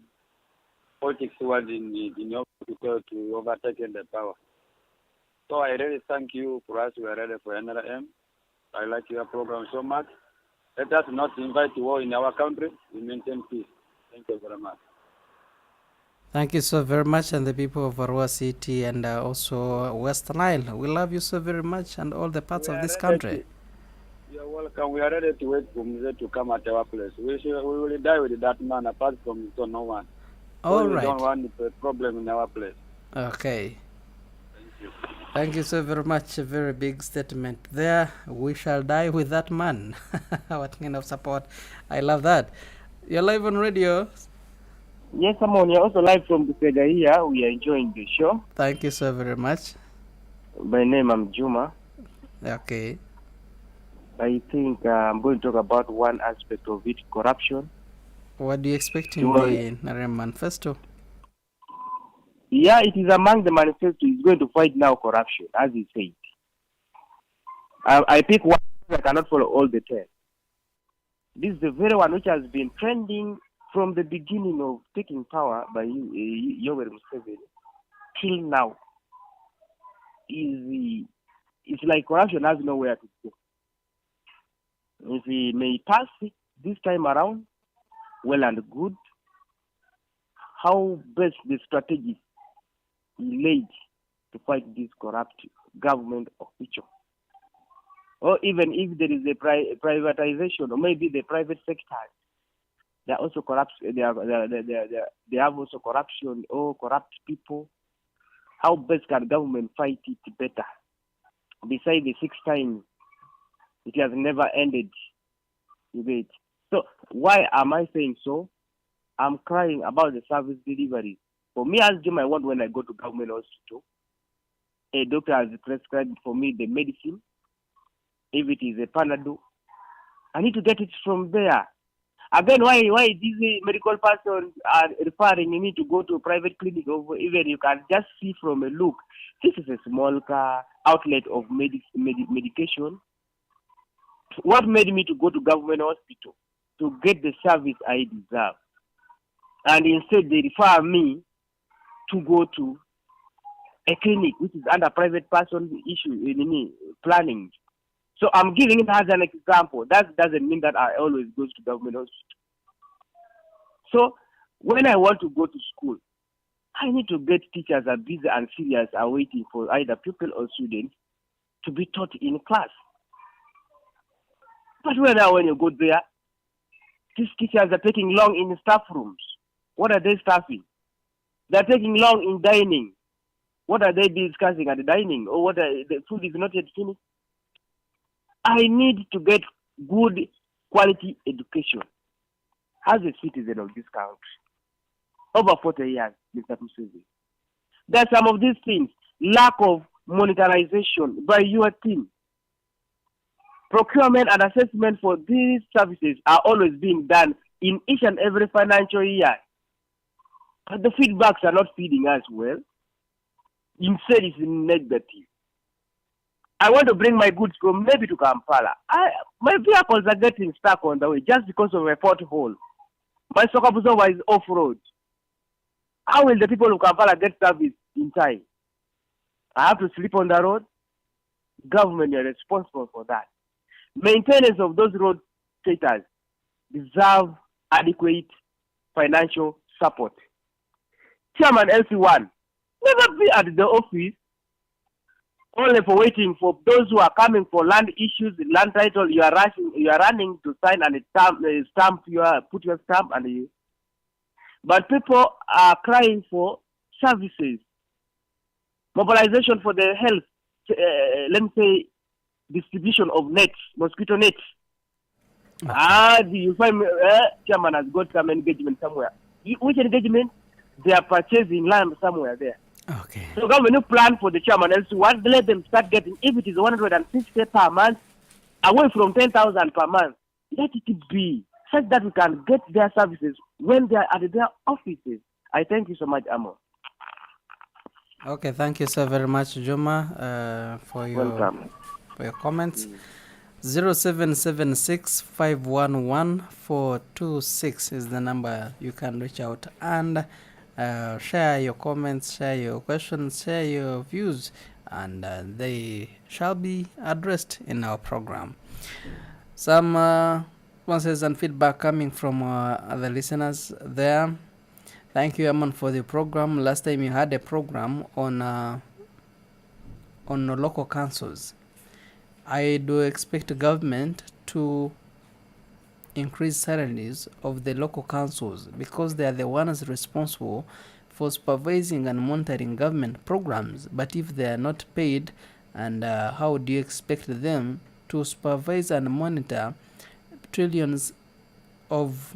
politics towards in your people to overtake the power. So I really thank you for us. We are ready for NRM. I like your program so much. Let us not invite war in our country. We maintain peace. Thank you very much. Thank you so very much, and the people of Arua City and also West Nile. We love you so very much and all the parts of this country. You're welcome. We are ready to wait for Mzee to come at our place. We will die with that man apart from so no one. All we right. don't want a problem in our place. Okay. Thank you so very much. A very big statement there. We shall die with that man. What kind of support? I love that. You're live on radio. Yes, Amon. You're also live from Buteega here. We are enjoying the show. Thank you so very much. By name, I'm Juma. Okay. I think I'm going to talk about one aspect of it, corruption. What do you expect in the NRM Manifesto? Yeah, it is among the manifesto. It's going to fight now corruption, as he said. I pick one. I cannot follow all the 10. This is the very one which has been trending from the beginning of taking power by Yoweri Museveni till now. It's like corruption has nowhere to go. If he may pass it this time around, well and good. How best the strategy laid to fight this corrupt government official? Or even if there is a privatization, or maybe the private sector, they are also corrupt. They have also corruption or corrupt people. How best can government fight it better? Besides the 6 times, it has never ended. You get. So why am I saying so? I'm crying about the service delivery. For me, as Jim, I want when I go to government hospital, a doctor has prescribed for me the medicine. If it is a Panadol, I need to get it from there. Again, why these medical persons are referring me to go to a private clinic? Or even you can just see from a look, this is a small outlet of medication. What made me to go to government hospital? To get the service I deserve. And instead they refer me to go to a clinic which is under private person issue planning. So I'm giving it as an example. That doesn't mean that I always go to government hospital. So when I want to go to school, I need to get teachers are busy and serious are waiting for either pupil or students to be taught in class. But when you go there, These teachers are taking long in staff rooms. What are they staffing? They're taking long in dining. What are they discussing at the dining? Or what the food is not yet finished? I need to get good quality education as a citizen of this country. Over 40 years, Mr. Musisi. There are some of these things. Lack of monetization by your team. Procurement and assessment for these services are always being done in each and every financial year. But the feedbacks are not feeding us well. Instead, it's negative. I want to bring my goods from maybe to Kampala. My vehicles are getting stuck on the way just because of a pothole. My Sokabuzova is off-road. How will the people of Kampala get service in time? I have to sleep on the road. Government is responsible for that. Maintenance of those road status deserve adequate financial support. Chairman LC1, never be at the office only for waiting for those who are coming for land issues, land title. You are running to sign and put your stamp and you. But people are crying for services, mobilization for the health. Let me say, distribution of nets, mosquito nets. You find chairman has got some engagement somewhere. Which engagement? They are purchasing land somewhere there. Okay. So when you plan for the chairman, else let them start getting, if it is 150 per month, away from 10,000 per month, let it be, such that we can get their services when they are at their offices. I thank you so much, Amon. Okay, thank you so very much, Juma, for your comments. 0776511426 is the number you can reach out and share your comments, share your questions, share your views, and they shall be addressed in our program. Some responses and feedback coming from other listeners there. Thank you, Amon, for the program. Last time you had a program on local councils. I do expect government to increase salaries of the local councils because they are the ones responsible for supervising and monitoring government programs. But if they are not paid, and how do you expect them to supervise and monitor trillions of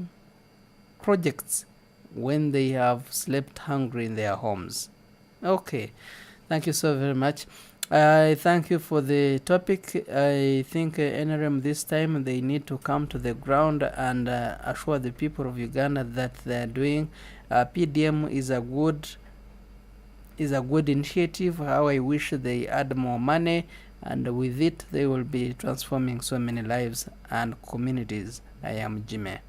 projects when they have slept hungry in their homes? Okay, thank you so very much. I thank you for the topic. I think NRM this time they need to come to the ground and assure the people of Uganda that they're doing. PDM is a good initiative. How I wish they add more money, and with it they will be transforming so many lives and communities. I am Jimmy.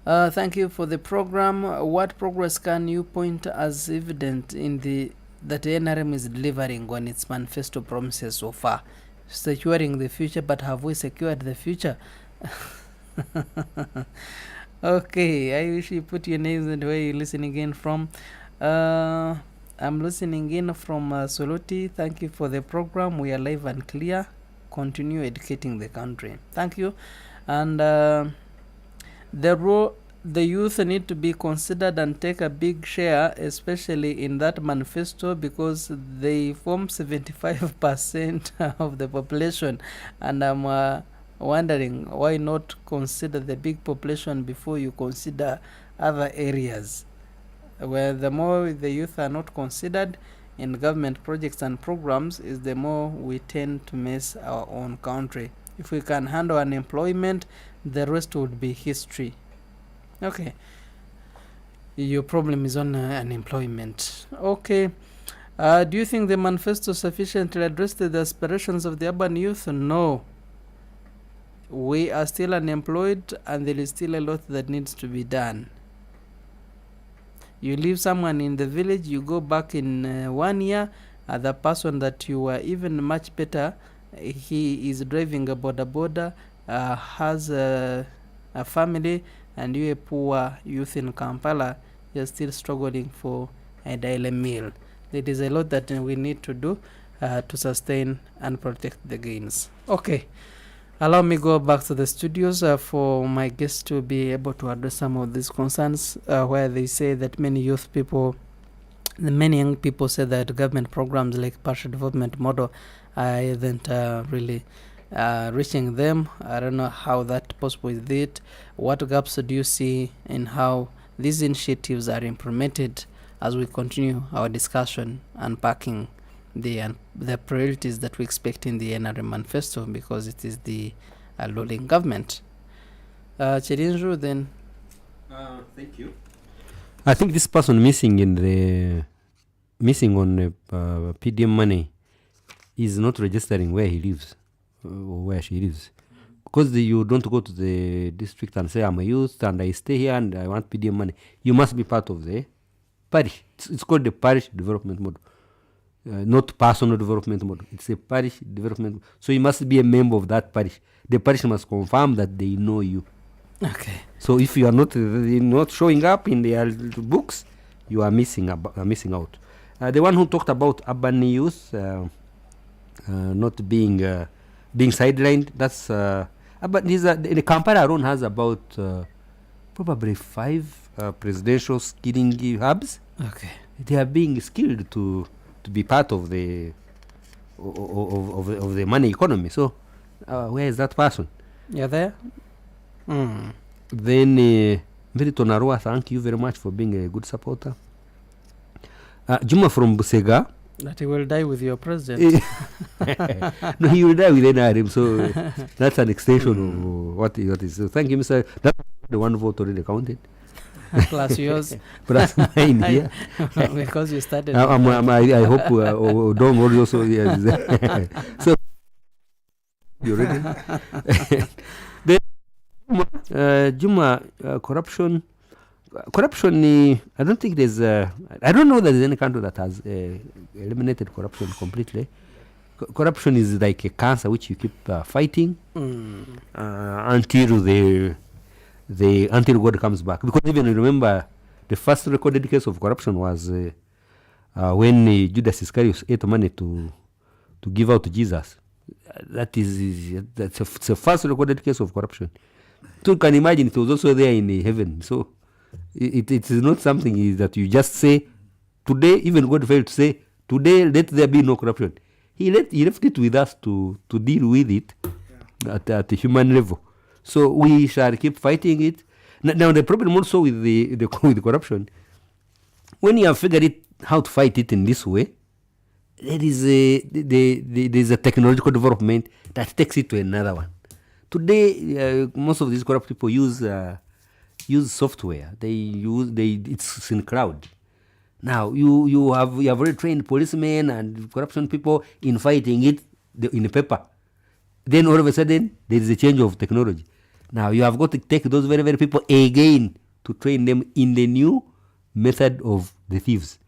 Thank you for the program. What progress can you point as evident in that NRM is delivering on its manifesto promises so far? Securing the future, but have we secured the future? Okay, I wish you put your names and where you're listening in from. I'm listening in from Soluti. Thank you for the program. We are live and clear. Continue educating the country. Thank you. And the youth need to be considered and take a big share, especially in that manifesto, because they form 75% of the population. And I'm wondering, why not consider the big population before you consider other areas, where the more the youth are not considered in government projects and programs, is the more we tend to mess our own country. If we can handle unemployment, the rest would be history. Okay, your problem is on unemployment. Okay, do you think the manifesto sufficiently addressed the aspirations of the urban youth? No. We are still unemployed, and there is still a lot that needs to be done. You leave someone in the village, you go back in 1 year, the person that you were even much better, he is driving a boda, has a family, and you a poor youth in Kampala, you're still struggling for a daily meal. There is a lot that we need to do to sustain and protect the gains. Okay, Allow me go back to the studios for my guests to be able to address some of these concerns where they say that many young people say that government programs like partial development model isn't really reaching them. I don't know how that's possible with it. What gaps do you see in how these initiatives are implemented as we continue our discussion, unpacking the priorities that we expect in the NRM Manifesto, because it is the ruling government. Chirinju, then. Thank you. I think this person missing on the PDM money is not registering where he lives or where she lives, because you don't go to the district and say I'm a youth and I stay here and I want PDM money. You must be part of the parish. It's called the parish development model. Not personal development model. It's a parish development. So you must be a member of that parish. The parish must confirm that they know you. Okay. So if you are not showing up in their books, you are missing out. The one who talked about urban youth not being sidelined. That's but the Kampala alone has about probably 5 presidential skilling hubs. Okay. They are being skilled to be part of the money economy. So where is that person? You're there? Then Meriton Arua, thank you very much for being a good supporter. Juma from Buteega. That he will die with your president. No, he will die with NRM. So that's an extension of what is. So thank you, Mr. That's the one vote already counted. Plus yours. Plus mine, yeah. Because you started. I hope don't worry also. Yes. So you ready? Then Juma, corruption. I don't think there's. I don't know that there's any country that has eliminated corruption completely. Corruption is like a cancer which you keep fighting until until God comes back. Because even remember, the first recorded case of corruption was when Judas Iscariot ate money to give out to Jesus. That's a first recorded case of corruption. So you can imagine it was also there in heaven. So it is not something that you just say today. Even God failed to say today, let there be no corruption. He left it with us to deal with it at the human level. So we shall keep fighting it. Now the problem also with with corruption, when you have figured it how to fight it in this way, there is a technological development that takes it to another one. Today, most of these corrupt people use software. It's in cloud. Now you have already trained policemen and corruption people in fighting it in the paper. Then all of a sudden there is a change of technology. Now you have got to take those very, very people again to train them in the new method of the thieves.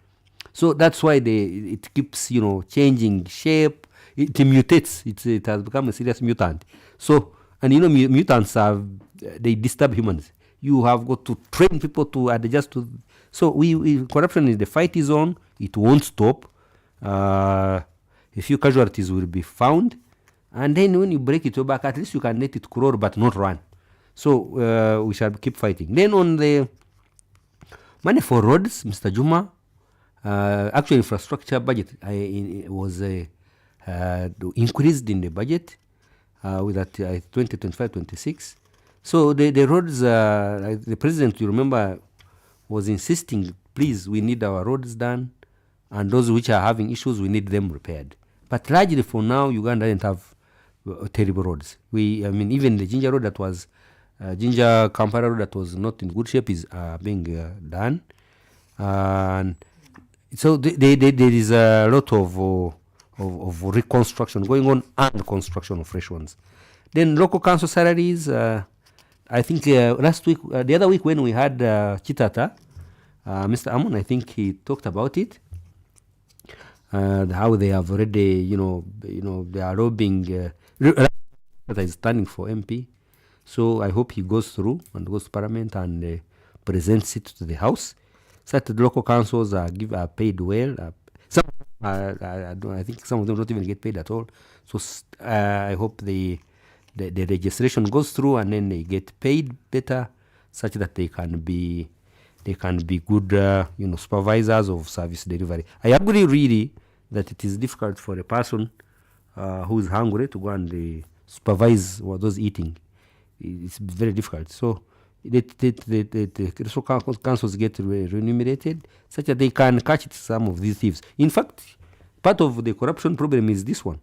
So that's why it keeps changing shape. It mutates. It has become a serious mutant. So mutants they disturb humans. You have got to train people to adjust to. So corruption is the fight is on. It won't stop. A few casualties will be found, and then when you break it back, at least you can let it crawl but not run. So we shall keep fighting. Then on the money for roads, Mr. Juma, actually infrastructure budget was increased in the budget with that 2025-26. So the roads, the president, you remember, was insisting, please, we need our roads done, and those which are having issues, we need them repaired. But largely for now, Uganda doesn't have terrible roads. Even the Ginger road that was, Ginger Kampala road that was not in good shape is being done. And so there is a lot of reconstruction going on and construction of fresh ones. Then local council salaries, I think last week, the other week when we had Chitata, Mr. Amon, I think he talked about it, how they have already, they are lobbying, that is standing for MP. So I hope he goes through and goes to Parliament and presents it to the House. So that the local councils are paid well. Some, I think some of them don't even get paid at all. So I hope they the registration goes through, and then they get paid better, such that they can be good supervisors of service delivery. I agree really that it is difficult for a person who is hungry to go and supervise those eating. It's very difficult. So the resource councils get remunerated such that they can catch some of these thieves. In fact, part of the corruption problem is this one.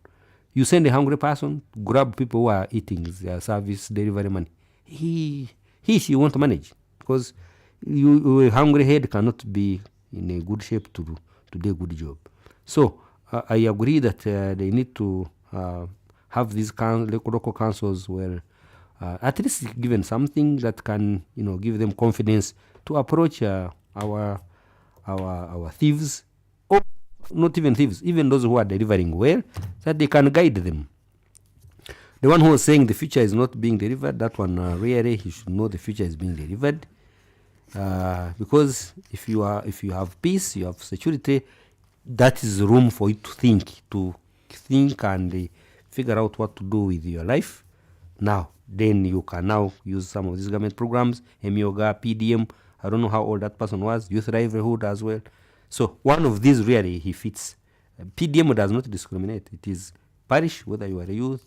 You send a hungry person, grab people who are eating their service delivery money. She won't manage, because a hungry head cannot be in a good shape to do a good job. So I agree that they need to have these local councils where at least given something that can give them confidence to approach our thieves, or not even thieves, even those who are delivering well, that they can guide them. The one who was saying the future is not being delivered, that one really he should know the future is being delivered, because if you have peace, you have security, that is room for you to think and figure out what to do with your life. Now, then you can now use some of these government programs, Emioga, PDM. I don't know how old that person was, youth livelihood as well. So one of these really he fits. PDM does not discriminate. It is parish, whether you are a youth,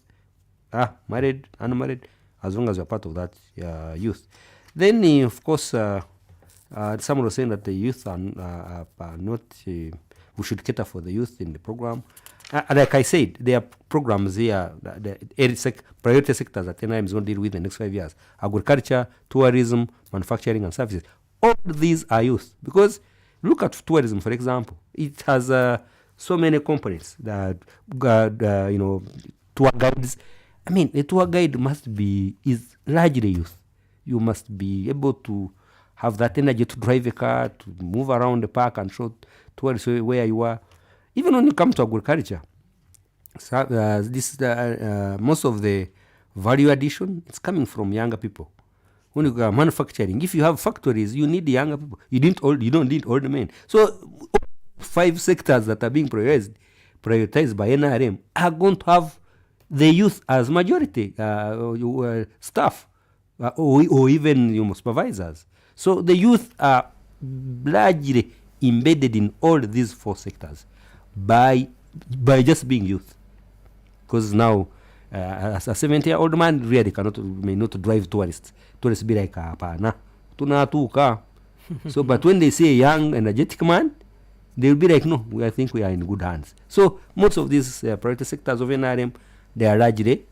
married, unmarried, as long as you are part of that youth. Then, of course, someone was saying that the youth are not, we should cater for the youth in the program. Like I said, there are programs here, the priority sectors that NIM is going to deal with in the next 5 years: agriculture, tourism, manufacturing, and services. All these are youth, because look at tourism, for example. It has so many components that, tour guides. I mean, a tour guide is largely youth. You must be able to have that energy to drive a car, to move around the park and show tourists where you are. Even when you come to agriculture, most of the value addition is coming from younger people. When you go manufacturing, if you have factories, you need younger people. You don't need old men. So 5 sectors that are being prioritized by NRM are going to have the youth as majority staff, or even supervisors. So the youth are largely embedded in all these 4 sectors by just being youth. Because now, as a 70-year-old man really may not drive tourists. Tourists be like, apana, tunatuka. So, but when they say a young, energetic man, they'll be like, no, I think we are in good hands. So, most of these priority sectors of NRM, they are largely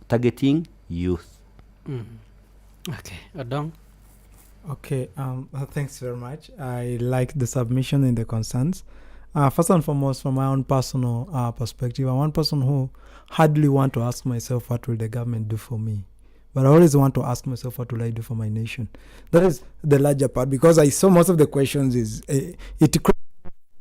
targeting youth. Okay, Adong. Okay, thanks very much. I like the submission and the concerns. First and foremost, from my own personal perspective, I'm one person who hardly want to ask myself, what will the government do for me? But I always want to ask myself, what will I do for my nation? That is the larger part, because I saw most of the questions is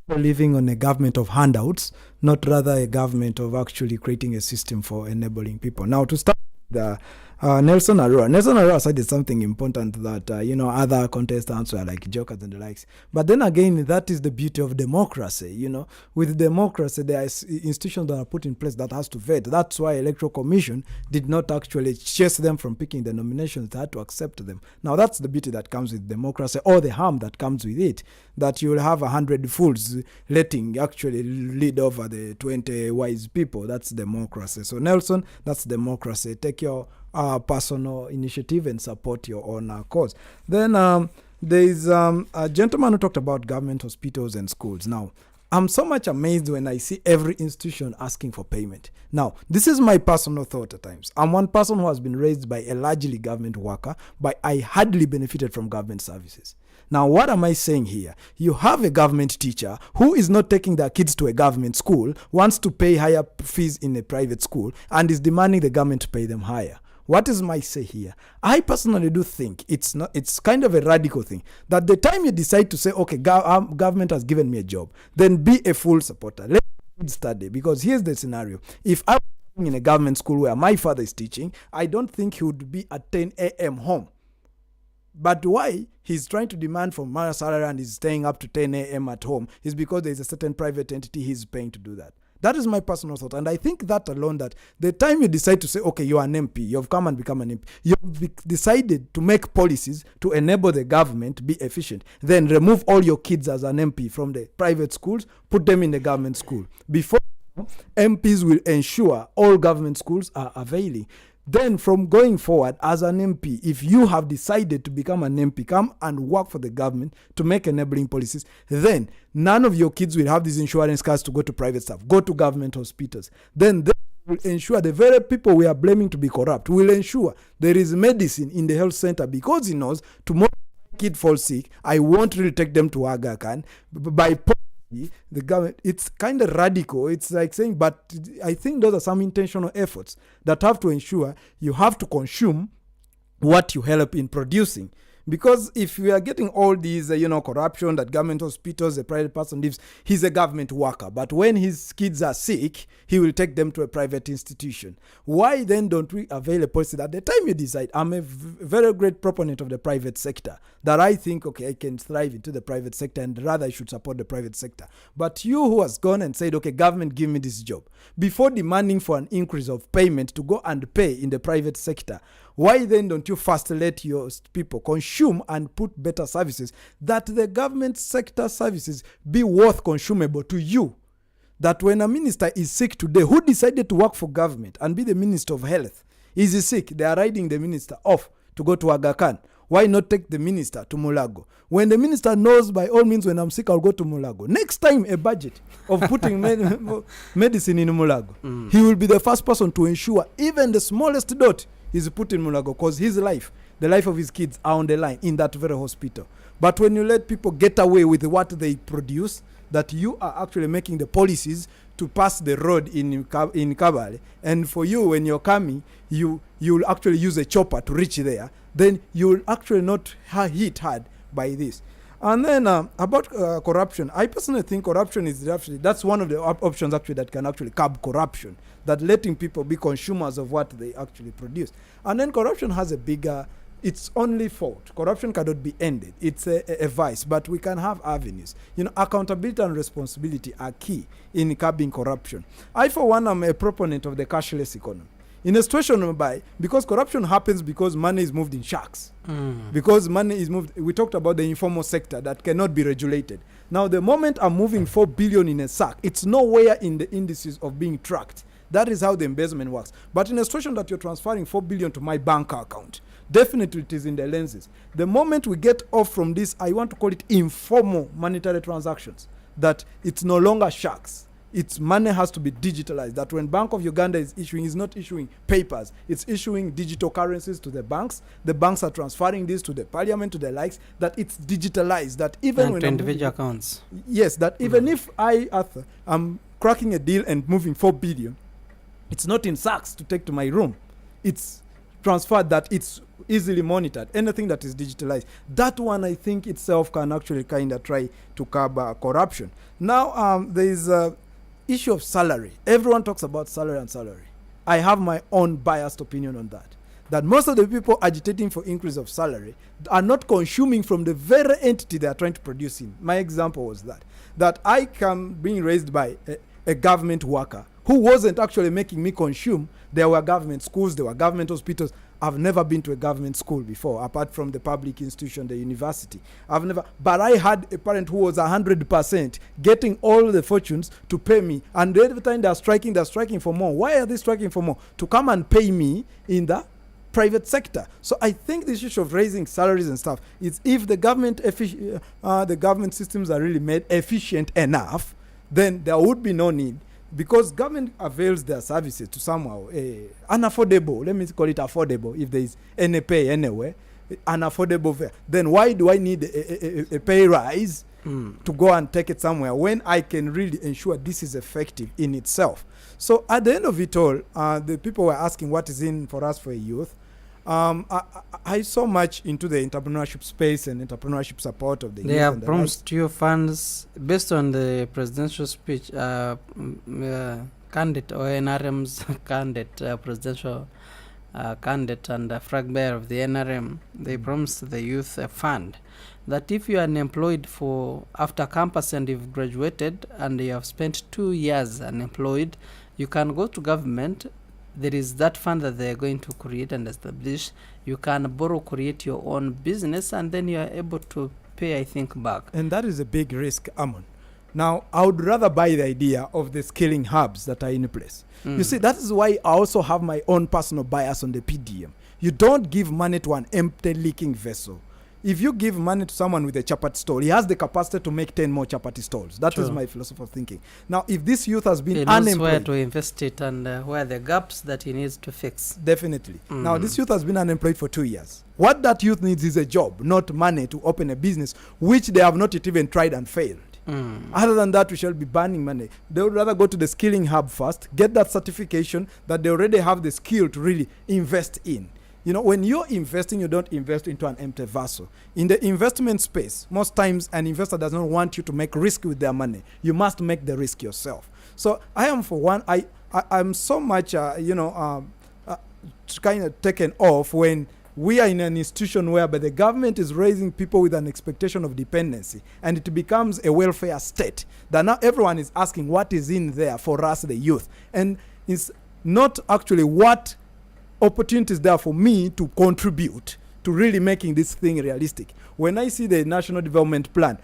living on a government of handouts, not rather a government of actually creating a system for enabling people. Now, to start the Nelson Arora said something important that other contestants were like jokers and the likes. But then again, that is the beauty of democracy. With democracy, there are institutions that are put in place that has to vet. That's why Electoral Commission did not actually chase them from picking the nominations; they had to accept them. Now that's the beauty that comes with democracy, or the harm that comes with it. That you will have 100 fools letting actually lead over the 20 wise people. That's democracy. So Nelson, that's democracy. Take your personal initiative and support your own cause. Then there is a gentleman who talked about government hospitals and schools. Now, I'm so much amazed when I see every institution asking for payment. Now, this is my personal thought at times. I'm one person who has been raised by a largely government worker, but I hardly benefited from government services. Now, what am I saying here? You have a government teacher who is not taking their kids to a government school, wants to pay higher fees in a private school, and is demanding the government to pay them higher. What is my say here? I personally do think it's kind of a radical thing that the time you decide to say, okay, government has given me a job, then be a full supporter. Let me study, because here's the scenario. If I was in a government school where my father is teaching, I don't think he would be at 10 a.m. home. But why he's trying to demand for my salary and is staying up to 10 a.m. at home is because there's a certain private entity he's paying to do that. That is my personal thought. And I think that alone, that the time you decide to say, okay, you're an MP, you've come and become an MP, you've decided to make policies to enable the government to be efficient, then remove all your kids as an MP from the private schools, put them in the government school. Before, MPs will ensure all government schools are availing. Then from going forward, as an MP, if you have decided to become an MP, come and work for the government to make enabling policies, then none of your kids will have these insurance cards to go to private stuff, go to government hospitals. Then they will ensure the very people we are blaming to be corrupt will ensure there is medicine in the health center, because he knows tomorrow kid falls sick, I won't really take them to Aga Khan. By the government, it's kind of radical. It's like saying, but I think those are some intentional efforts that have to ensure you have to consume what you help in producing. Because if we are getting all these, corruption, that government hospitals, a private person lives, he's a government worker. But when his kids are sick, he will take them to a private institution. Why then don't we avail a policy that at the time you decide, I'm a very great proponent of the private sector, that I think, okay, I can thrive into the private sector and rather I should support the private sector. But you who has gone and said, okay, government, give me this job, before demanding for an increase of payment to go and pay in the private sector, why then don't you first let your people consume and put better services, that the government sector services be worth consumable to you? That when a minister is sick today, who decided to work for government and be the minister of health, is he sick? They are riding the minister off to go to Aga Khan. Why not take the minister to Mulago? When the minister knows, by all means, when I'm sick, I'll go to Mulago. Next time, a budget of putting medicine in Mulago, he will be the first person to ensure even the smallest dot is put in Mulago, because his life, the life of his kids are on the line in that very hospital. But when you let people get away with what they produce, that you are actually making the policies to pass the road in Kabale, and for you, when you're coming, you'll actually use a chopper to reach there, then you'll actually not hit hard by this. And then about corruption, I personally think corruption is actually, that's one of the options actually that can actually curb corruption, that letting people be consumers of what they actually produce. And then corruption has a bigger, it's only fault. Corruption cannot be ended. It's a vice, but we can have avenues. Accountability and responsibility are key in curbing corruption. I, for one, am a proponent of the cashless economy. In a situation whereby, because corruption happens because money is moved in sharks, because money is moved, we talked about the informal sector that cannot be regulated. Now, the moment I'm moving 4 billion in a sack, it's nowhere in the indices of being tracked. That is how the embezzlement works. But in a situation that you're transferring 4 billion to my bank account, definitely it is in the lenses. The moment we get off from this, I want to call it informal monetary transactions, that it's no longer sharks. Its money has to be digitalized. That when Bank of Uganda is issuing, is not issuing papers, it's issuing digital currencies to the banks. The banks are transferring this to the parliament, to the likes, that it's digitalized. That even and when to individual accounts. Yes, that even if I, Arthur, am cracking a deal and moving 4 billion, it's not in sacks to take to my room. It's transferred, that it's easily monitored. Anything that is digitalized, that one I think itself can actually kind of try to curb corruption. Now there is a issue of salary. Everyone talks about salary and salary. I have my own biased opinion on that. That most of the people agitating for increase of salary are not consuming from the very entity they are trying to produce in. My example was that I can being raised by a government worker who wasn't actually making me consume. There were government schools, there were government hospitals. I've never been to a government school before, apart from the public institution, the university. But I had a parent who was 100% getting all the fortunes to pay me. And every time they're striking for more. Why are they striking for more? To come and pay me in the private sector. So I think this issue of raising salaries and stuff is, if the government systems are really made efficient enough, then there would be no need. Because government avails their services to somehow unaffordable, let me call it affordable, if there is any pay anywhere, unaffordable fare, then why do I need a pay rise to go and take it somewhere when I can really ensure this is effective in itself? So at the end of it all, the people were asking what is in for us for a youth. I so much into the entrepreneurship space and entrepreneurship support of the youth. They have promised you funds based on the presidential speech, candidate or NRM's candidate, presidential candidate and flag bearer of the NRM. They promised the youth a fund. that if you are unemployed for after campus and you've graduated and you have spent 2 years unemployed, you can go to government. There is that fund that they are going to create and establish. You can borrow, create your own business, and then you are able to pay, I think, back. And that is a big risk, Amon. Now, I would rather buy the idea of the skilling hubs that are in place. You see, that is why I also have my own personal bias on the PDM. You don't give money to an empty, leaking vessel. If you give money to someone with a chapati stall, he has the capacity to make 10 more chapati stalls. That is my philosophy of thinking. Now, if this youth has been unemployed, he knows where to invest it and where the gaps that he needs to fix. Definitely. Now, this youth has been unemployed for 2 years. What that youth needs is a job, not money to open a business, which they have not even tried and failed. Other than that, we shall be banning money. They would rather go to the skilling hub first, get that certification that they already have the skill to really invest in. You know, when you're investing, you don't invest into an empty vessel. In the investment space, most times an investor does not want you to make risk with their money. You must make the risk yourself. So I am, for one, I'm so much, kind of taken off when we are in an institution whereby the government is raising people with an expectation of dependency, and it becomes a welfare state that now everyone is asking what is in there for us, the youth, and it's not actually what opportunities there for me to contribute to really making this thing realistic. When I see the National Development Plan,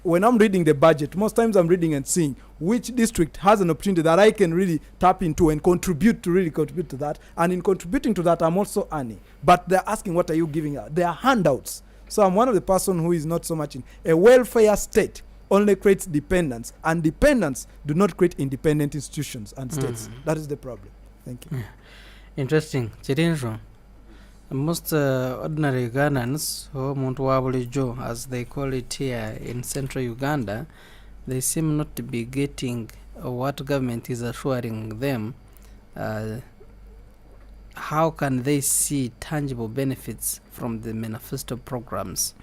when I'm reading the budget, most times I'm reading and seeing which district has an opportunity that I can really tap into and contribute to that. And in contributing to that, I'm also earning. But they're asking, what are you giving out? They are handouts. So I'm one of the person who is not so much in a welfare state. Only creates dependence, and dependence do not create independent institutions and states. That is the problem. Thank you. Interesting. Chirinjo. Most ordinary Ugandans, as they call it here in central Uganda, they seem not to be getting what government is assuring them. How can they see tangible benefits from the Manifesto programs?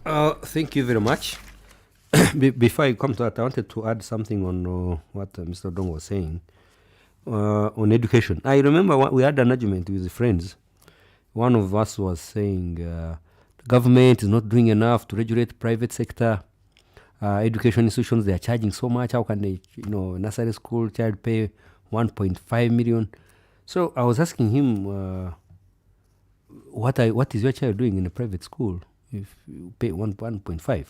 Thank you very much. Before I come to that, I wanted to add something on what Mr. Dong was saying. On education. I remember we had an argument with friends. One of us was saying the government is not doing enough to regulate private sector education institutions. They are charging so much. How can they, nursery school child pay 1.5 million? So I was asking him, what is your child doing in a private school if you pay 1.5?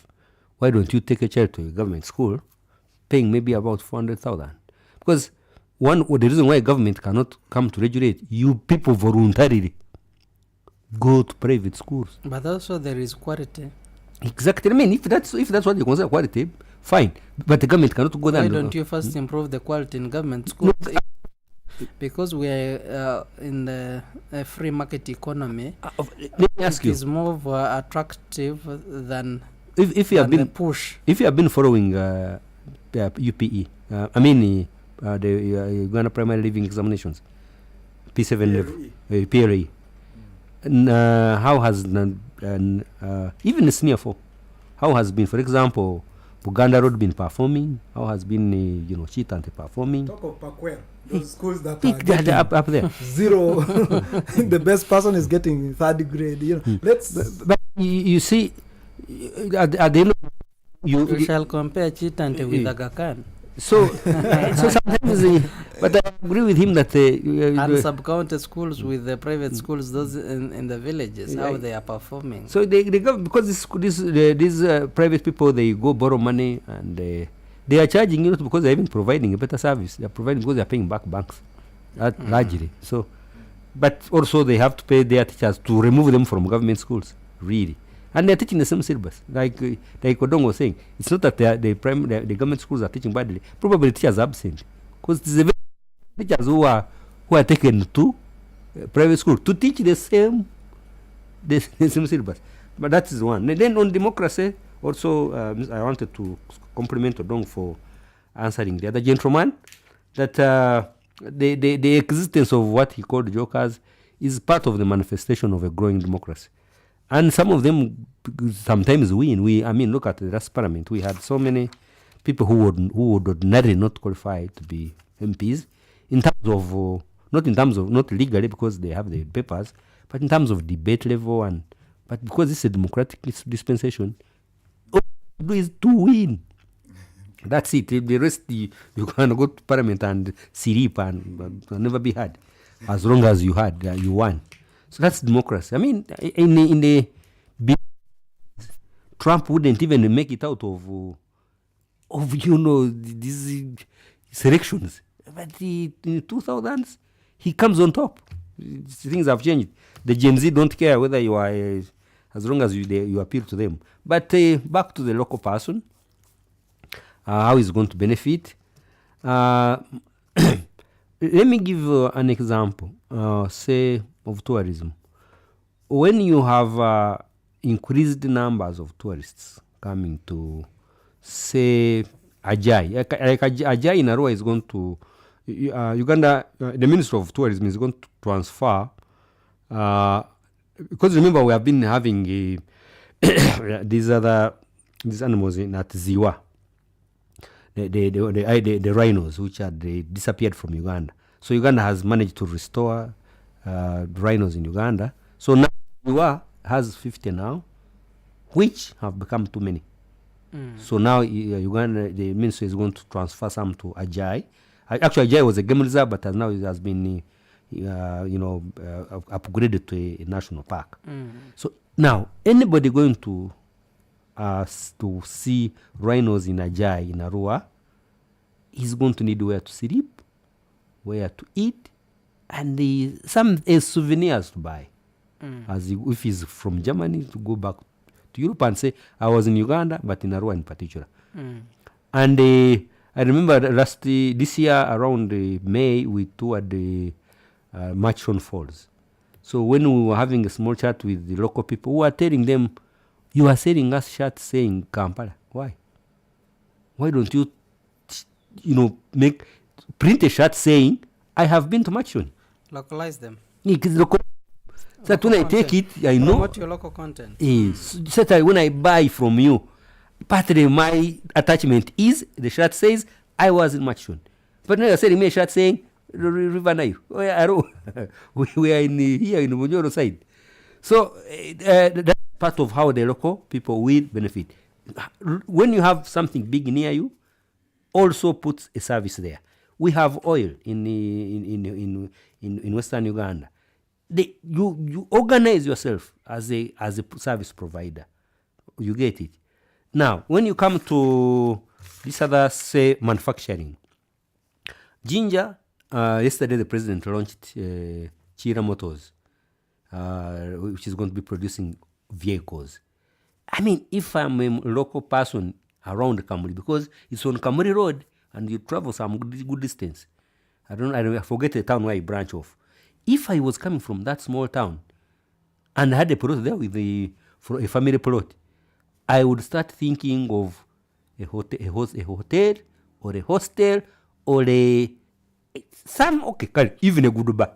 Why don't you take a child to a government school paying maybe about 400,000? Because the reason why government cannot come to regulate, you people voluntarily go to private schools. But also there is quality. Exactly. I mean, if that's what you consider quality, fine. But the government cannot go there. Why don't you first improve the quality in government schools? No, because we are in the free market economy. Let me ask you. It is more attractive than if you have been push. If you have been following UPE, the Uganda Primary Living Examinations, P7 level, PRE. How has even senior 4? How has been, for example, Buganda Road been performing? How has been Chitante performing? Talk of Pakwel, those schools that are up there. Zero. The best person is getting 3rd grade. But you see, at the end, you shall compare Chitante with Aga Khan. So sometimes, but I agree with him that and sub-county schools with the private schools, those in the villages, how they are performing. So they go, because these private people, they go borrow money and they are charging because they're even providing a better service. They are providing because they are paying back banks, largely. So, but also they have to pay their teachers to remove them from government schools, really. And they're teaching the same syllabus. Like Odong was saying, it's not that the government schools are teaching badly. Probably teachers are absent. Because it's the teachers who are taken to private school to teach the same syllabus. But that is one. And then on democracy, also I wanted to compliment Odong for answering the other gentleman, that the existence of what he called jokers is part of the manifestation of a growing democracy. And some of them sometimes win. Look at the last parliament. We had so many people who would ordinarily not qualify to be MPs, in terms of not legally because they have the papers, but in terms of debate level and But because it's a democratic dispensation, all you do is to win. That's it. The rest, you can go to parliament and sleep and never be heard. As long as you had, you won. So that's democracy. I mean, in the big, Trump wouldn't even make it out of these elections. But in the 2000s, he comes on top. Things have changed. The Gen Z don't care whether you are, as long as you appeal to them. But back to the local person, how he's going to benefit. Let me give an example, say, of tourism. When you have increased numbers of tourists coming to, say, Ajai, like Ajai in Arua is going to, Uganda, the Minister of Tourism is going to transfer, because remember we have been having these animals in at Ziwa, the rhinos, which had disappeared from Uganda. So Uganda has managed to restore rhinos in Uganda. So now Ziwa has 50 now, which have become too many. So now Uganda, the ministry is going to transfer some to Ajai. Actually, Ajai was a game reserve, but now it has been, upgraded to a national park. So now anybody going to see rhinos in Ajai, in Arua, is going to need where to sleep, where to eat, and some souvenirs to buy. As if he's from Germany, to go back to Europe and say, I was in Uganda, but in Arua in particular. And I remember this year around May, we toured the Machon Falls. So when we were having a small chat with the local people, we were telling them, you are selling us shirts saying Kampala. Why? Why don't you, print a shirt saying, I have been to Machon? Localize them. So that when I take it, I know. Promote your local content. So that when I buy from you, partly my attachment is the shirt says I was in Machon. But now you're selling me a shirt saying River Nile. We are here in the Bunyoro side. So that's part of how the local people will benefit. When you have something big near you, also put a service there. We have oil in Western Uganda. You organize yourself as a service provider. You get it. Now, when you come to this other, say, manufacturing, ginger. Yesterday, the president launched Chira Motors, which is going to be producing vehicles. I mean, if I'm a local person around Kamuri, because it's on Kamuri Road and you travel some good distance. I forget the town where I branch off. If I was coming from that small town and I had a plot there with a family plot, I would start thinking of a hotel or a hostel or even a good bar.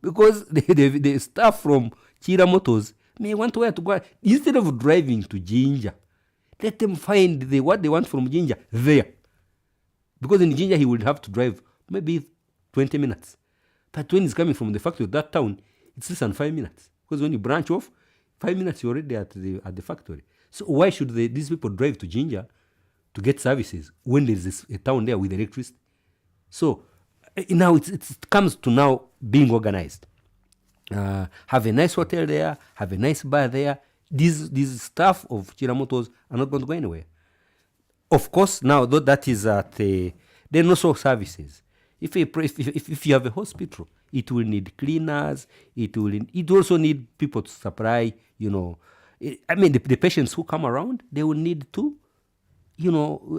Because the staff from Chira Motors may want where to go. Instead of driving to Jinja, let them find what they want from Jinja there. Because in Jinja, he would have to drive maybe 20 minutes. But when he's coming from the factory of that town, it's less than 5 minutes. Because when you branch off, 5 minutes you're already at the factory. So why should these people drive to Jinja to get services when there's a town there with electricity? So now it comes to now being organized. Have a nice hotel there, have a nice bar there. These staff of Chira Motors are not going to go anywhere. Of course, now though that is at there are also services. If you have a hospital, it will need cleaners. It also need people to supply. I mean, the patients who come around, they will need to,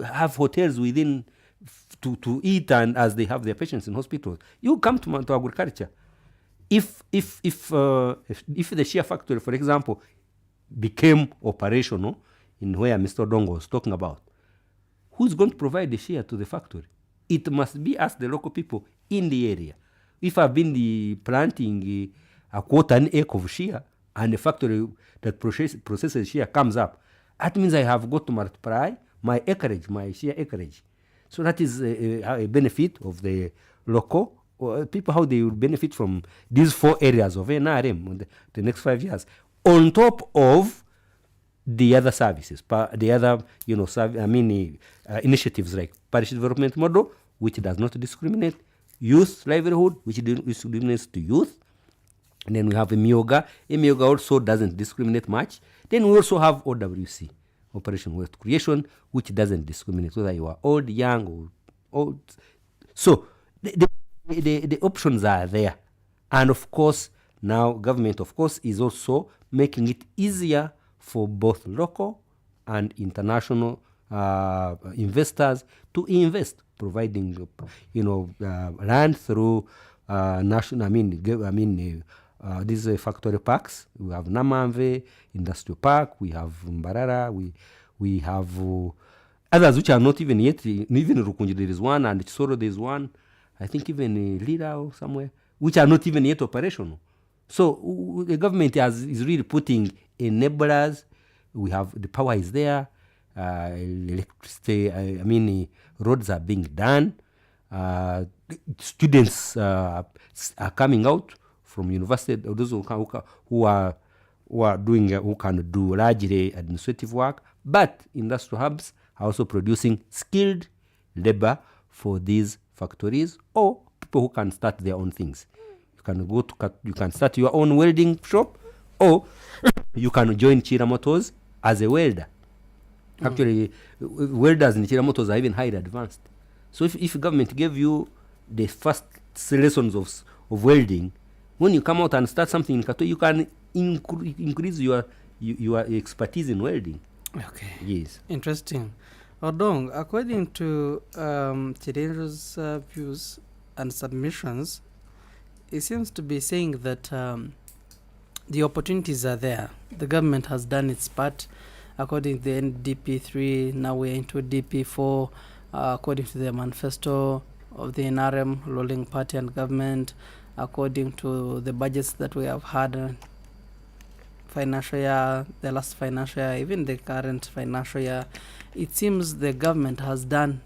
have hotels within to eat, and as they have their patients in hospitals. You come to agriculture. If the shea factory, for example, became operational in where Mr. Dongo was talking about, who's going to provide the shea to the factory? It must be us, the local people in the area. If I've been planting a quarter an acre of shea and the factory that processes shea comes up, that means I have got to multiply my acreage, my shea acreage. So that is a benefit of the local people, how they will benefit from these 4 areas of NRM in the next 5 years. on top of the other services, the other, initiatives like parish development model, which does not discriminate, youth livelihood, which discriminates to youth. And then we have Emioga. Emioga also doesn't discriminate much. Then we also have OWC, Operation Wealth Creation, which doesn't discriminate whether you are old, young, or old. So the options are there. And of course, now government, of course, is also making it easier for both local and international investors to invest, providing, land through these factory parks. We have Namamve Industrial Park, we have Mbarara, we have others which are not even yet, even Rukunji there is one, and Chisoro there is one, I think even Lira or somewhere, which are not even yet operational. So the government is really putting enablers. We have, the power is there, electricity, roads are being done, students are coming out from university, those who can do largely administrative work, but industrial hubs are also producing skilled labor for these factories, or people who can start their own things. You can start your own welding shop, or you can join Chira Motors as a welder. Actually, welders in Chira Motors are even highly advanced. So if government gave you the first lessons of welding, when you come out and start something in Kato, you can increase your expertise in welding. Okay. Yes. Interesting. Odong, according to Chirenjo's views and submissions, he seems to be saying that the opportunities are there. The government has done its part. According to the NDP3, now we're into DP4. According to the manifesto of the NRM, ruling party and government, according to the budgets that we have had, financial year, the last financial year, even the current financial year, it seems the government has done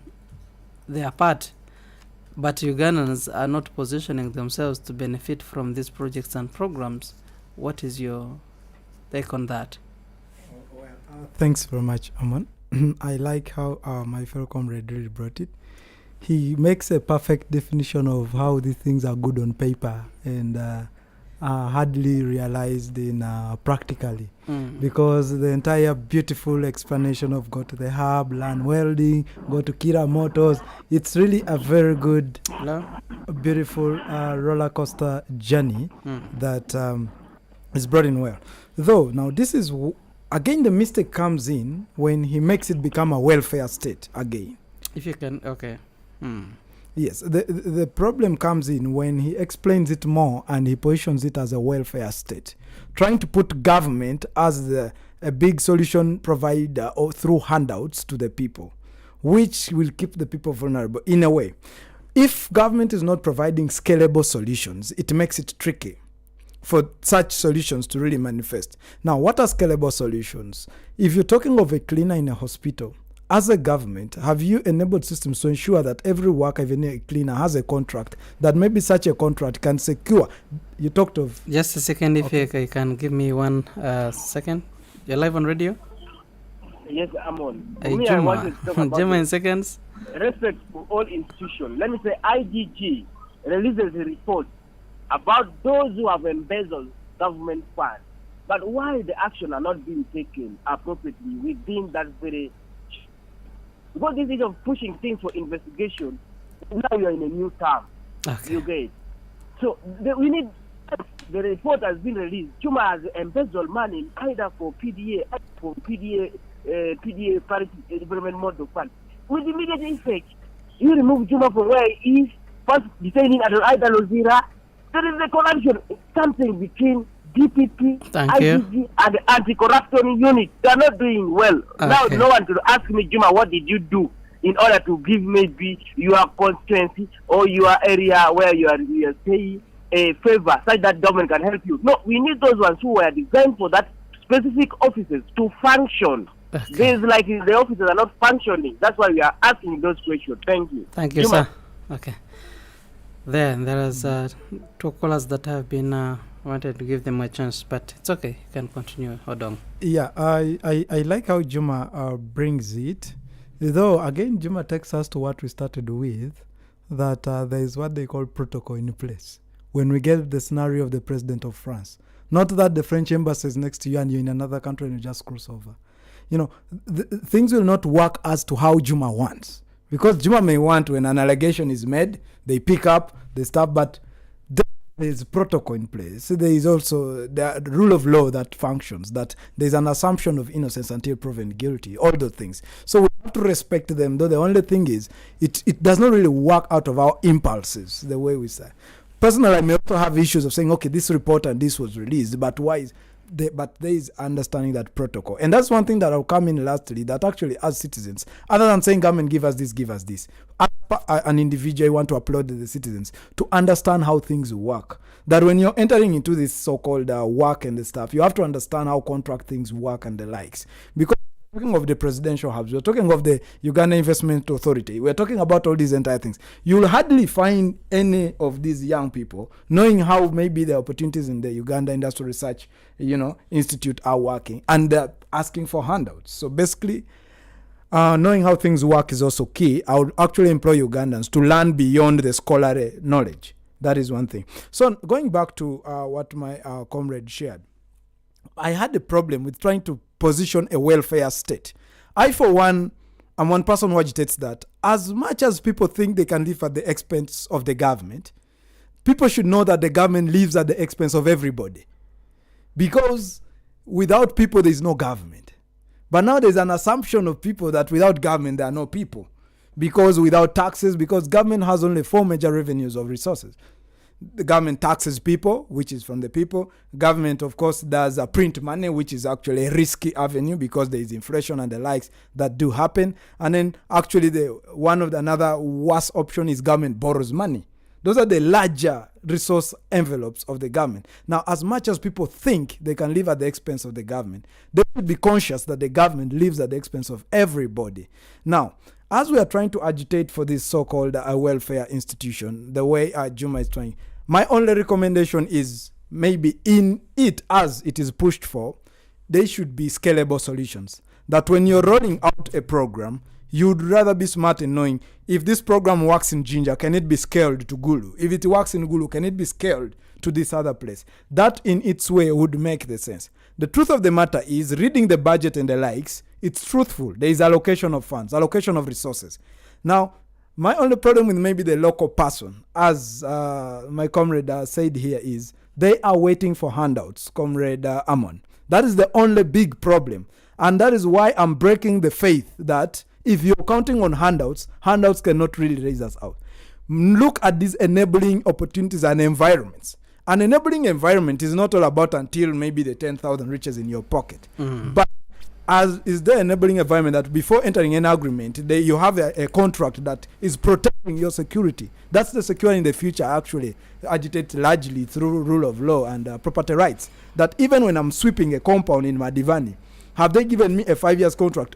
their part, but Ugandans are not positioning themselves to benefit from these projects and programs. What is your take on that? Thanks very much, Amon. I like how my fellow comrade really brought it. He makes a perfect definition of how these things are good on paper and hardly realized in practically, because the entire beautiful explanation of go to the hub, learn welding, go to Kira Motors, it's really a very good, beautiful roller coaster journey that is brought in well. Though now this is again the mistake comes in when he makes it become a welfare state again. If you can, okay. Yes, the problem comes in when he explains it more and he positions it as a welfare state, trying to put government as a big solution provider or through handouts to the people, which will keep the people vulnerable in a way. If government is not providing scalable solutions, it makes it tricky for such solutions to really manifest. Now, what are scalable solutions? If you're talking of a cleaner in a hospital, as a government, have you enabled systems to ensure that every worker, even a cleaner, has a contract, that maybe such a contract can secure? You talked of... Just a second, if you can give me 1 second. You're live on radio? Yes, Amon. Juma in seconds. Respect for all institutions. Let me say IGG releases a report about those who have embezzled government funds. But why the action are not being taken appropriately within that very... Because this is of pushing things for investigation, now you're in a new term. Okay. You get it. So we need, the report has been released. Chuma has embezzled money either for PDA, PDA parity development model fund. With immediate effect, you remove Chuma from where he is, first detaining at either Lozira. There is a corruption, something between DPP, IGG, and the anti-corruption unit. They are not doing well. Okay. Now, no one could ask me, Juma, what did you do in order to give maybe your constituency or your area where you are staying a favor such that government can help you? No, we need those ones who were designed for that specific offices to function. Okay. There's like the offices are not functioning. That's why we are asking those questions. Thank you. Thank you, Juma. sir. Okay. There is 2 callers that have been I wanted to give them a chance, but it's okay. You can continue, Odong. Yeah, I like how Juma brings it. Though, again, Juma takes us to what we started with, that there is what they call protocol in place. When we get the scenario of the president of France, not that the French embassy is next to you and you're in another country and you just cross over. You know, things will not work as to how Juma wants. Because Juma may want, when an allegation is made, they pick up the stuff, but there is protocol in place. So there is also the rule of law that functions, that there's an assumption of innocence until proven guilty, all those things. So we have to respect them, though the only thing is, it does not really work out of our impulses, the way we say. Personally, I may also have issues of saying, okay, this report and this was released, but why is... but there is understanding that protocol. And that's one thing that I'll come in lastly, that actually as citizens, other than saying government give us this, as an individual, I want to applaud the citizens to understand how things work. That when you're entering into this so-called work and the stuff, you have to understand how contract things work and the likes. Because we're talking of the presidential hubs, we're talking of the Uganda Investment Authority, we're talking about all these entire things. You'll hardly find any of these young people knowing how maybe the opportunities in the Uganda Industrial Research, Institute are working, and they're asking for handouts. So basically, knowing how things work is also key. I would actually employ Ugandans to learn beyond the scholarly knowledge. That is one thing. So going back to what my comrade shared, I had a problem with trying to position a welfare state. I, for one, am one person who agitates that as much as people think they can live at the expense of the government, people should know that the government lives at the expense of everybody. Because without people, there is no government. But now there's an assumption of people that without government, there are no people. Because without taxes, because government has only 4 major revenues of resources. The government taxes people, which is from the people. Government, of course, does print money, which is actually a risky avenue because there is inflation and the likes that do happen. And then actually another worse option is government borrows money. Those are the larger resource envelopes of the government. Now, as much as people think they can live at the expense of the government, they should be conscious that the government lives at the expense of everybody. Now, as we are trying to agitate for this so-called welfare institution, the way Juma is trying, my only recommendation is maybe in it, as it is pushed for, there should be scalable solutions. That when you're rolling out a program, you'd rather be smart in knowing if this program works in Jinja, can it be scaled to Gulu? If it works in Gulu, can it be scaled to this other place? That in its way would make the sense. The truth of the matter is, reading the budget and the likes, it's truthful. There is allocation of funds, allocation of resources. Now, my only problem with maybe the local person, as my comrade said here, is they are waiting for handouts, Comrade Amon. That is the only big problem. And that is why I'm breaking the faith that if you're counting on handouts, handouts cannot really raise us out. Look at these enabling opportunities and environments. An enabling environment is not all about until maybe the 10,000 reaches in your pocket. Mm-hmm. But as is the enabling environment that before entering an agreement, you have a contract that is protecting your security. That's the security in the future actually agitate largely through rule of law and property rights. That even when I'm sweeping a compound in Madivani, have they given me a 5 years contract?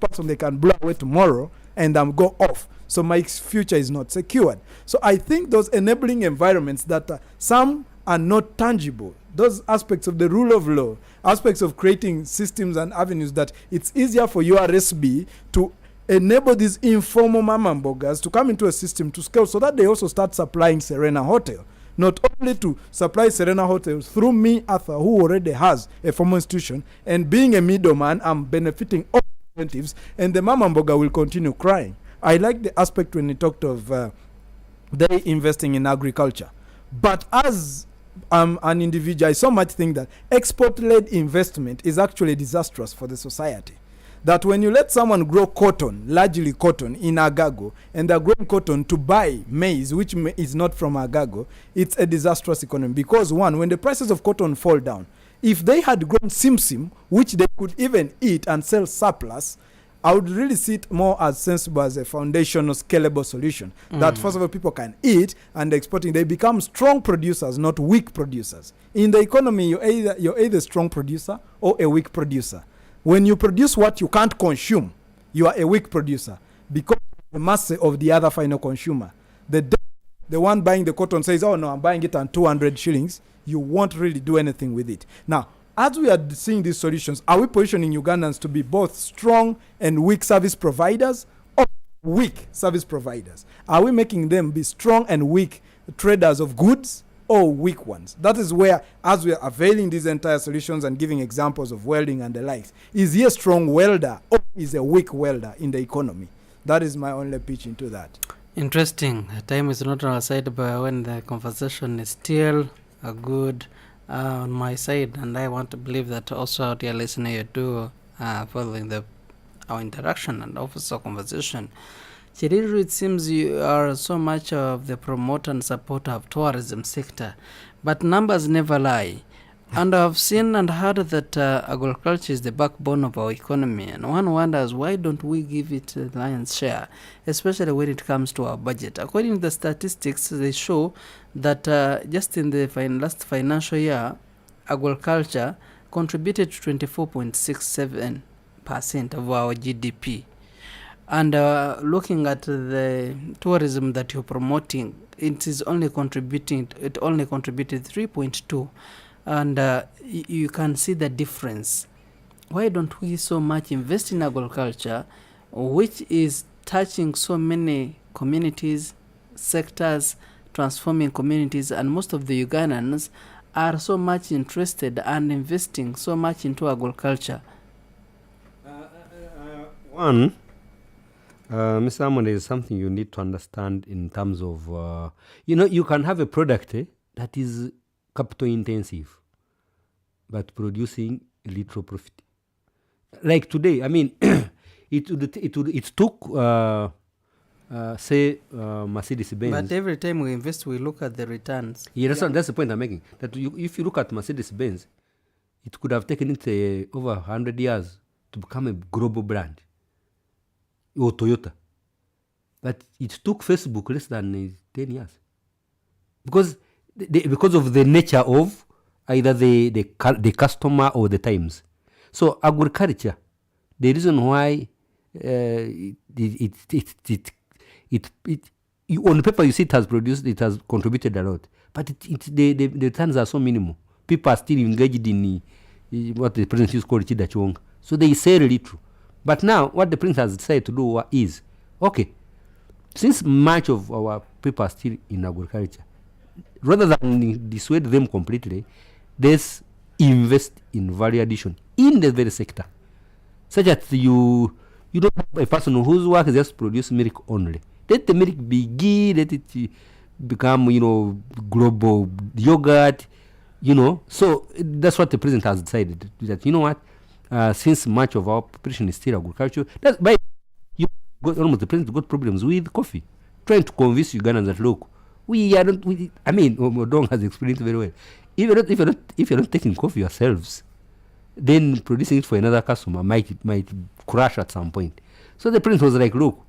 Person they can blow away tomorrow and go off. So my future is not secured. So I think those enabling environments that some are not tangible, those aspects of the rule of law, aspects of creating systems and avenues that it's easier for URSB to enable these informal mamambogas to come into a system to scale so that they also start supplying Serena Hotel. Not only to supply Serena Hotels through me, Arthur, who already has a formal institution, and being a middleman, I'm benefiting all incentives, and the mamamboga will continue crying. I like the aspect when he talked of they investing in agriculture. But as an individual, I so much think that export-led investment is actually disastrous for the society. That when you let someone grow cotton, largely cotton, in Agago, and they're growing cotton to buy maize, which is not from Agago, it's a disastrous economy. Because one, when the prices of cotton fall down, if they had grown simsim, which they could even eat and sell surplus, I would really see it more as sensible as a foundational scalable solution. That first of all, people can eat and exporting. They become strong producers, not weak producers. In the economy, you're either a strong producer or a weak producer. When you produce what you can't consume, you are a weak producer because of the mercy of the other final consumer. The day the one buying the cotton says, oh no, I'm buying it on 200 shillings, you won't really do anything with it. Now, as we are seeing these solutions, are we positioning Ugandans to be both strong and weak service providers, or weak service providers? Are we making them be strong and weak traders of goods, or weak ones? That is where, as we are availing these entire solutions and giving examples of welding and the likes, is he a strong welder or is a weak welder in the economy? That is my only pitch into that. Interesting. Time is not on our side, but when the conversation is still a good on my side, and I want to believe that also out here listening you do following our interaction and also conversation. Chiriru, it seems you are so much of the promoter and supporter of tourism sector, but numbers never lie. And I've seen and heard that agriculture is the backbone of our economy, and one wonders why don't we give it the lion's share, especially when it comes to our budget. According to the statistics, they show that just in the last financial year, agriculture contributed to 24.67% of our GDP. And looking at the tourism that you're promoting, it only contributed 3.2%. And you can see the difference. Why don't we so much invest in agriculture, which is touching so many communities, sectors, transforming communities, and most of the Ugandans are so much interested and investing so much into agriculture? One, Mr. Amon, there is something you need to understand in terms of, you can have a product that is capital intensive, but producing little profit. Like today, I mean, it took, say, Mercedes-Benz. But every time we invest, we look at the returns. Yeah, that's the point I'm making. That if you look at Mercedes-Benz, it could have taken it over 100 years to become a global brand, or Toyota. But it took Facebook less than 10 years. Because of the nature of either the customer or the times. So agriculture, the reason why on paper you see it has contributed a lot, but the returns are so minimal. People are still engaged in what the president used to call Chidachong. So they sell little. But now what the president has decided to do is, okay, since much of our people are still in agriculture, rather than dissuade them completely, let's invest in value addition in the very sector, such that you don't have a person whose work is just produce milk only. Let the milk begin, let it become, global yogurt, So that's what the president has decided, that, since much of our population is still agriculture, that's by the president got problems with coffee, trying to convince Ugandans that, look, Odong has explained it very well. If you're not taking coffee yourselves, then producing it for another customer might crash at some point. So the president was like, look,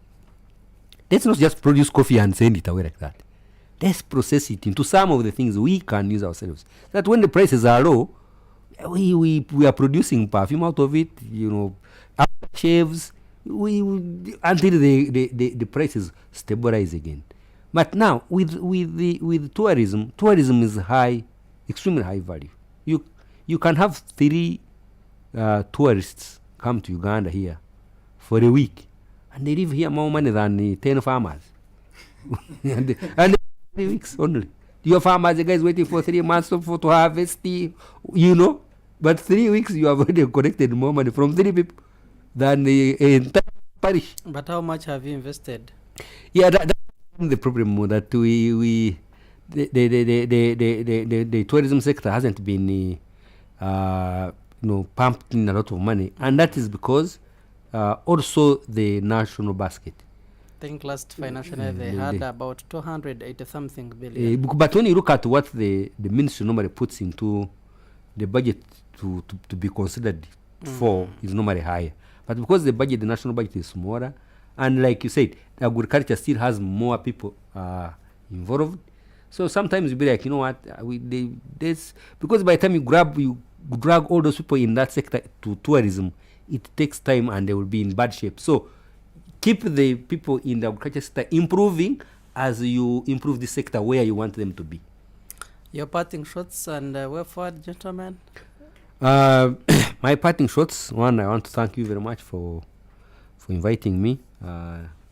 let's not just produce coffee and send it away like that. Let's process it into some of the things we can use ourselves. That when the prices are low, we are producing perfume out of it, shaves, until the prices stabilize again. But now with tourism is extremely high value. You can have 3 tourists come to Uganda here for a week, and they live here more money than 10 farmers. and 3 weeks only. Your farmers, the guys waiting for 3 months to harvest, but 3 weeks you have already collected more money from 3 people than the entire parish. But how much have you invested? Yeah, that's the problem, that the tourism sector hasn't been pumped in a lot of money, and that is because also the national basket. I think last financial year they had about 280 something billion. But when you look at what the ministry normally puts into the budget to be considered for, is normally higher. But because the national budget is smaller, and like you said, agriculture still has more people involved. So sometimes you be like, because by the time you drag all those people in that sector to tourism, it takes time and they will be in bad shape. So keep the people in the agriculture sector improving as you improve this sector where you want them to be. Your parting shots and way forward, gentlemen. My parting shots. One, I want to thank you very much for inviting me.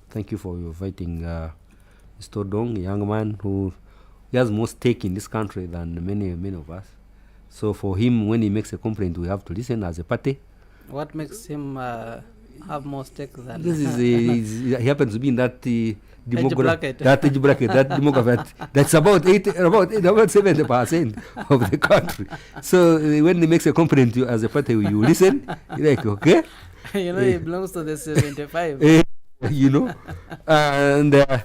Thank you for inviting Mr. Dong, a young man who has more stake in this country than many of us. So for him, when he makes a complaint, we have to listen as a party. What makes him have more stake than? This is he happens to be in that age bracket. that demographic. That's about 70% of the country. So when he makes a complaint, you as a party, you listen. You're like, okay. You know, he belongs to the 75. You know, and the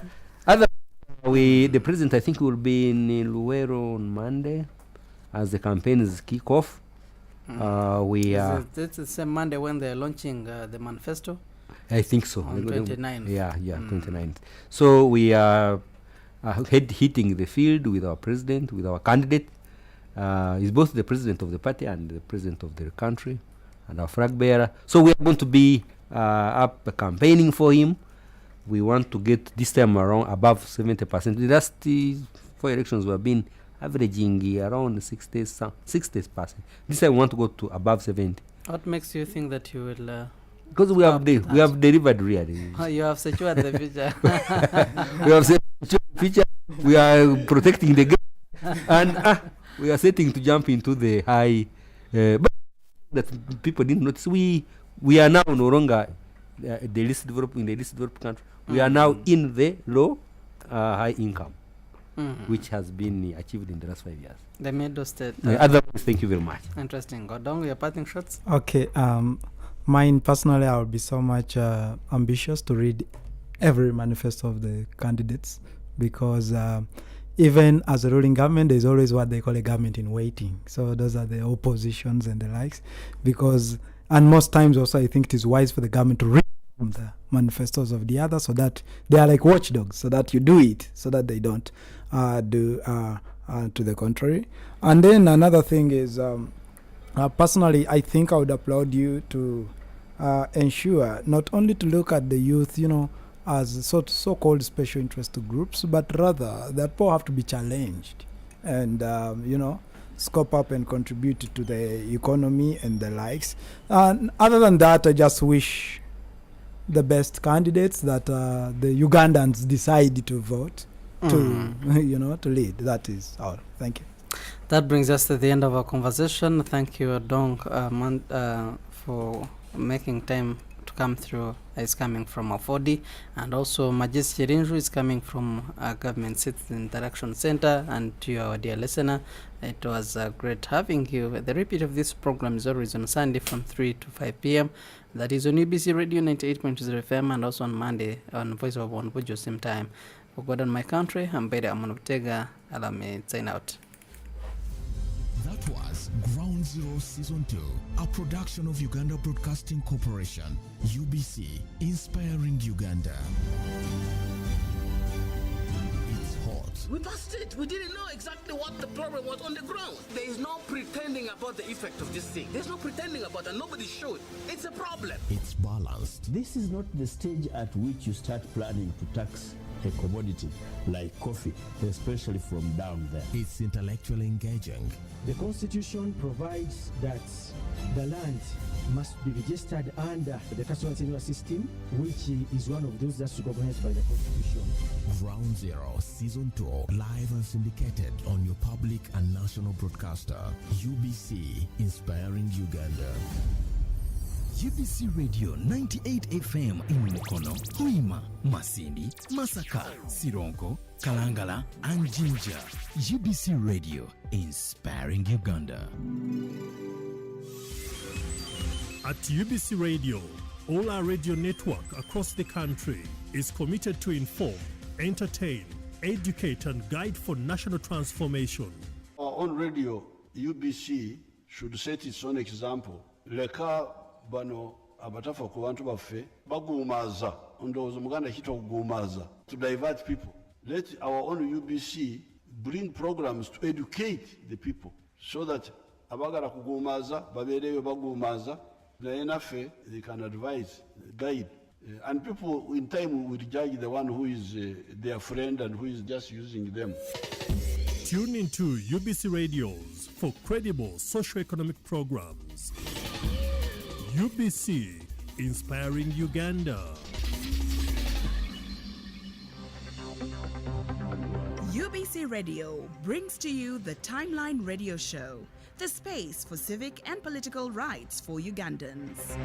president, I think, will be in Luwero on Monday as the campaigns kick off. It's the same Monday when they're launching the manifesto. I think so. On 29th. Yeah, 29th. So we are hitting the field with our president, with our candidate. He's both the president of the party and the president of the country, and our flag bearer. So we are going to be up campaigning for him. We want to get this time around above 70%. The last 4 elections we have been averaging around 60%. This time we want to go to above 70. What makes you think that you will? Because we have delivered really. You have secured the future. We have secured the future. We are protecting the game, and we are setting to jump into the high. But that people didn't notice. We are now no longer the least developed country. We are now in the low high income, which has been achieved in the last 5 years. The middle state. Otherwise, thank you very much. Interesting. Godong, your parting shots? Okay. Mine personally, I would be so much ambitious to read every manifesto of the candidates, because even as a ruling government, there's always what they call a government in waiting. So those are the oppositions and the likes, and most times also I think it is wise for the government to read the manifestos of the others, so that they are like watchdogs, so that you do it, so that they don't do to the contrary. And then another thing is, personally, I think I would applaud you to ensure not only to look at the youth, as so-called special interest groups, but rather that people have to be challenged and, scope up and contribute to the economy and the likes. And other than that, I just wish the best candidates that the Ugandans decide to vote to lead. That is all. Thank you. That brings us to the end of our conversation. Thank you, Dong, for making time to come through. Is coming from Afodi, and also Majis Chirinju is coming from Government Citizen Interaction Center. And to our dear listener, it was great having you. The repeat of this program is always on Sunday from 3 to 5 p.m. That is on UBC Radio 98.0 FM, and also on Monday on Voice of One Bujo same time. For God and my country, I'm Amon Buteega. Allow me to sign out. That was Ground Zero Season 2, a production of Uganda Broadcasting Corporation, UBC, inspiring Uganda. It's hot. We passed it. We didn't know exactly what the problem was on the ground. There is no pretending about the effect of this thing. There's no pretending about it. Nobody should. It's a problem. It's balanced. This is not the stage at which you start planning to tax a commodity like coffee, especially from down there. It's intellectually engaging. The Constitution provides that the land must be registered under the custodial system, which is one of those that's recognized by the Constitution. Ground Zero Season 2, live and syndicated on your public and national broadcaster, UBC, inspiring Uganda. UBC Radio 98 FM in Mukono, Hoima, Masindi, Masaka, Sironko, Kalangala, and Jinja. UBC Radio, inspiring Uganda. At UBC Radio, all our radio network across the country is committed to inform, entertain, educate, and guide for national transformation. On radio, UBC should set its own example. Leka bano abatafa ku bantu baffe bagumaza ndowooza muganda kita okugumaza to divert people. Let our own UBC bring programs to educate the people so that abagala kugumaza babeereyo bagumaza naye naffe they can advise, guide And people in time will judge the one who is their friend and who is just using them. Tune into UBC radios for credible socio-economic programs. UBC, inspiring Uganda. UBC Radio brings to you the Timeline Radio Show, the space for civic and political rights for Ugandans.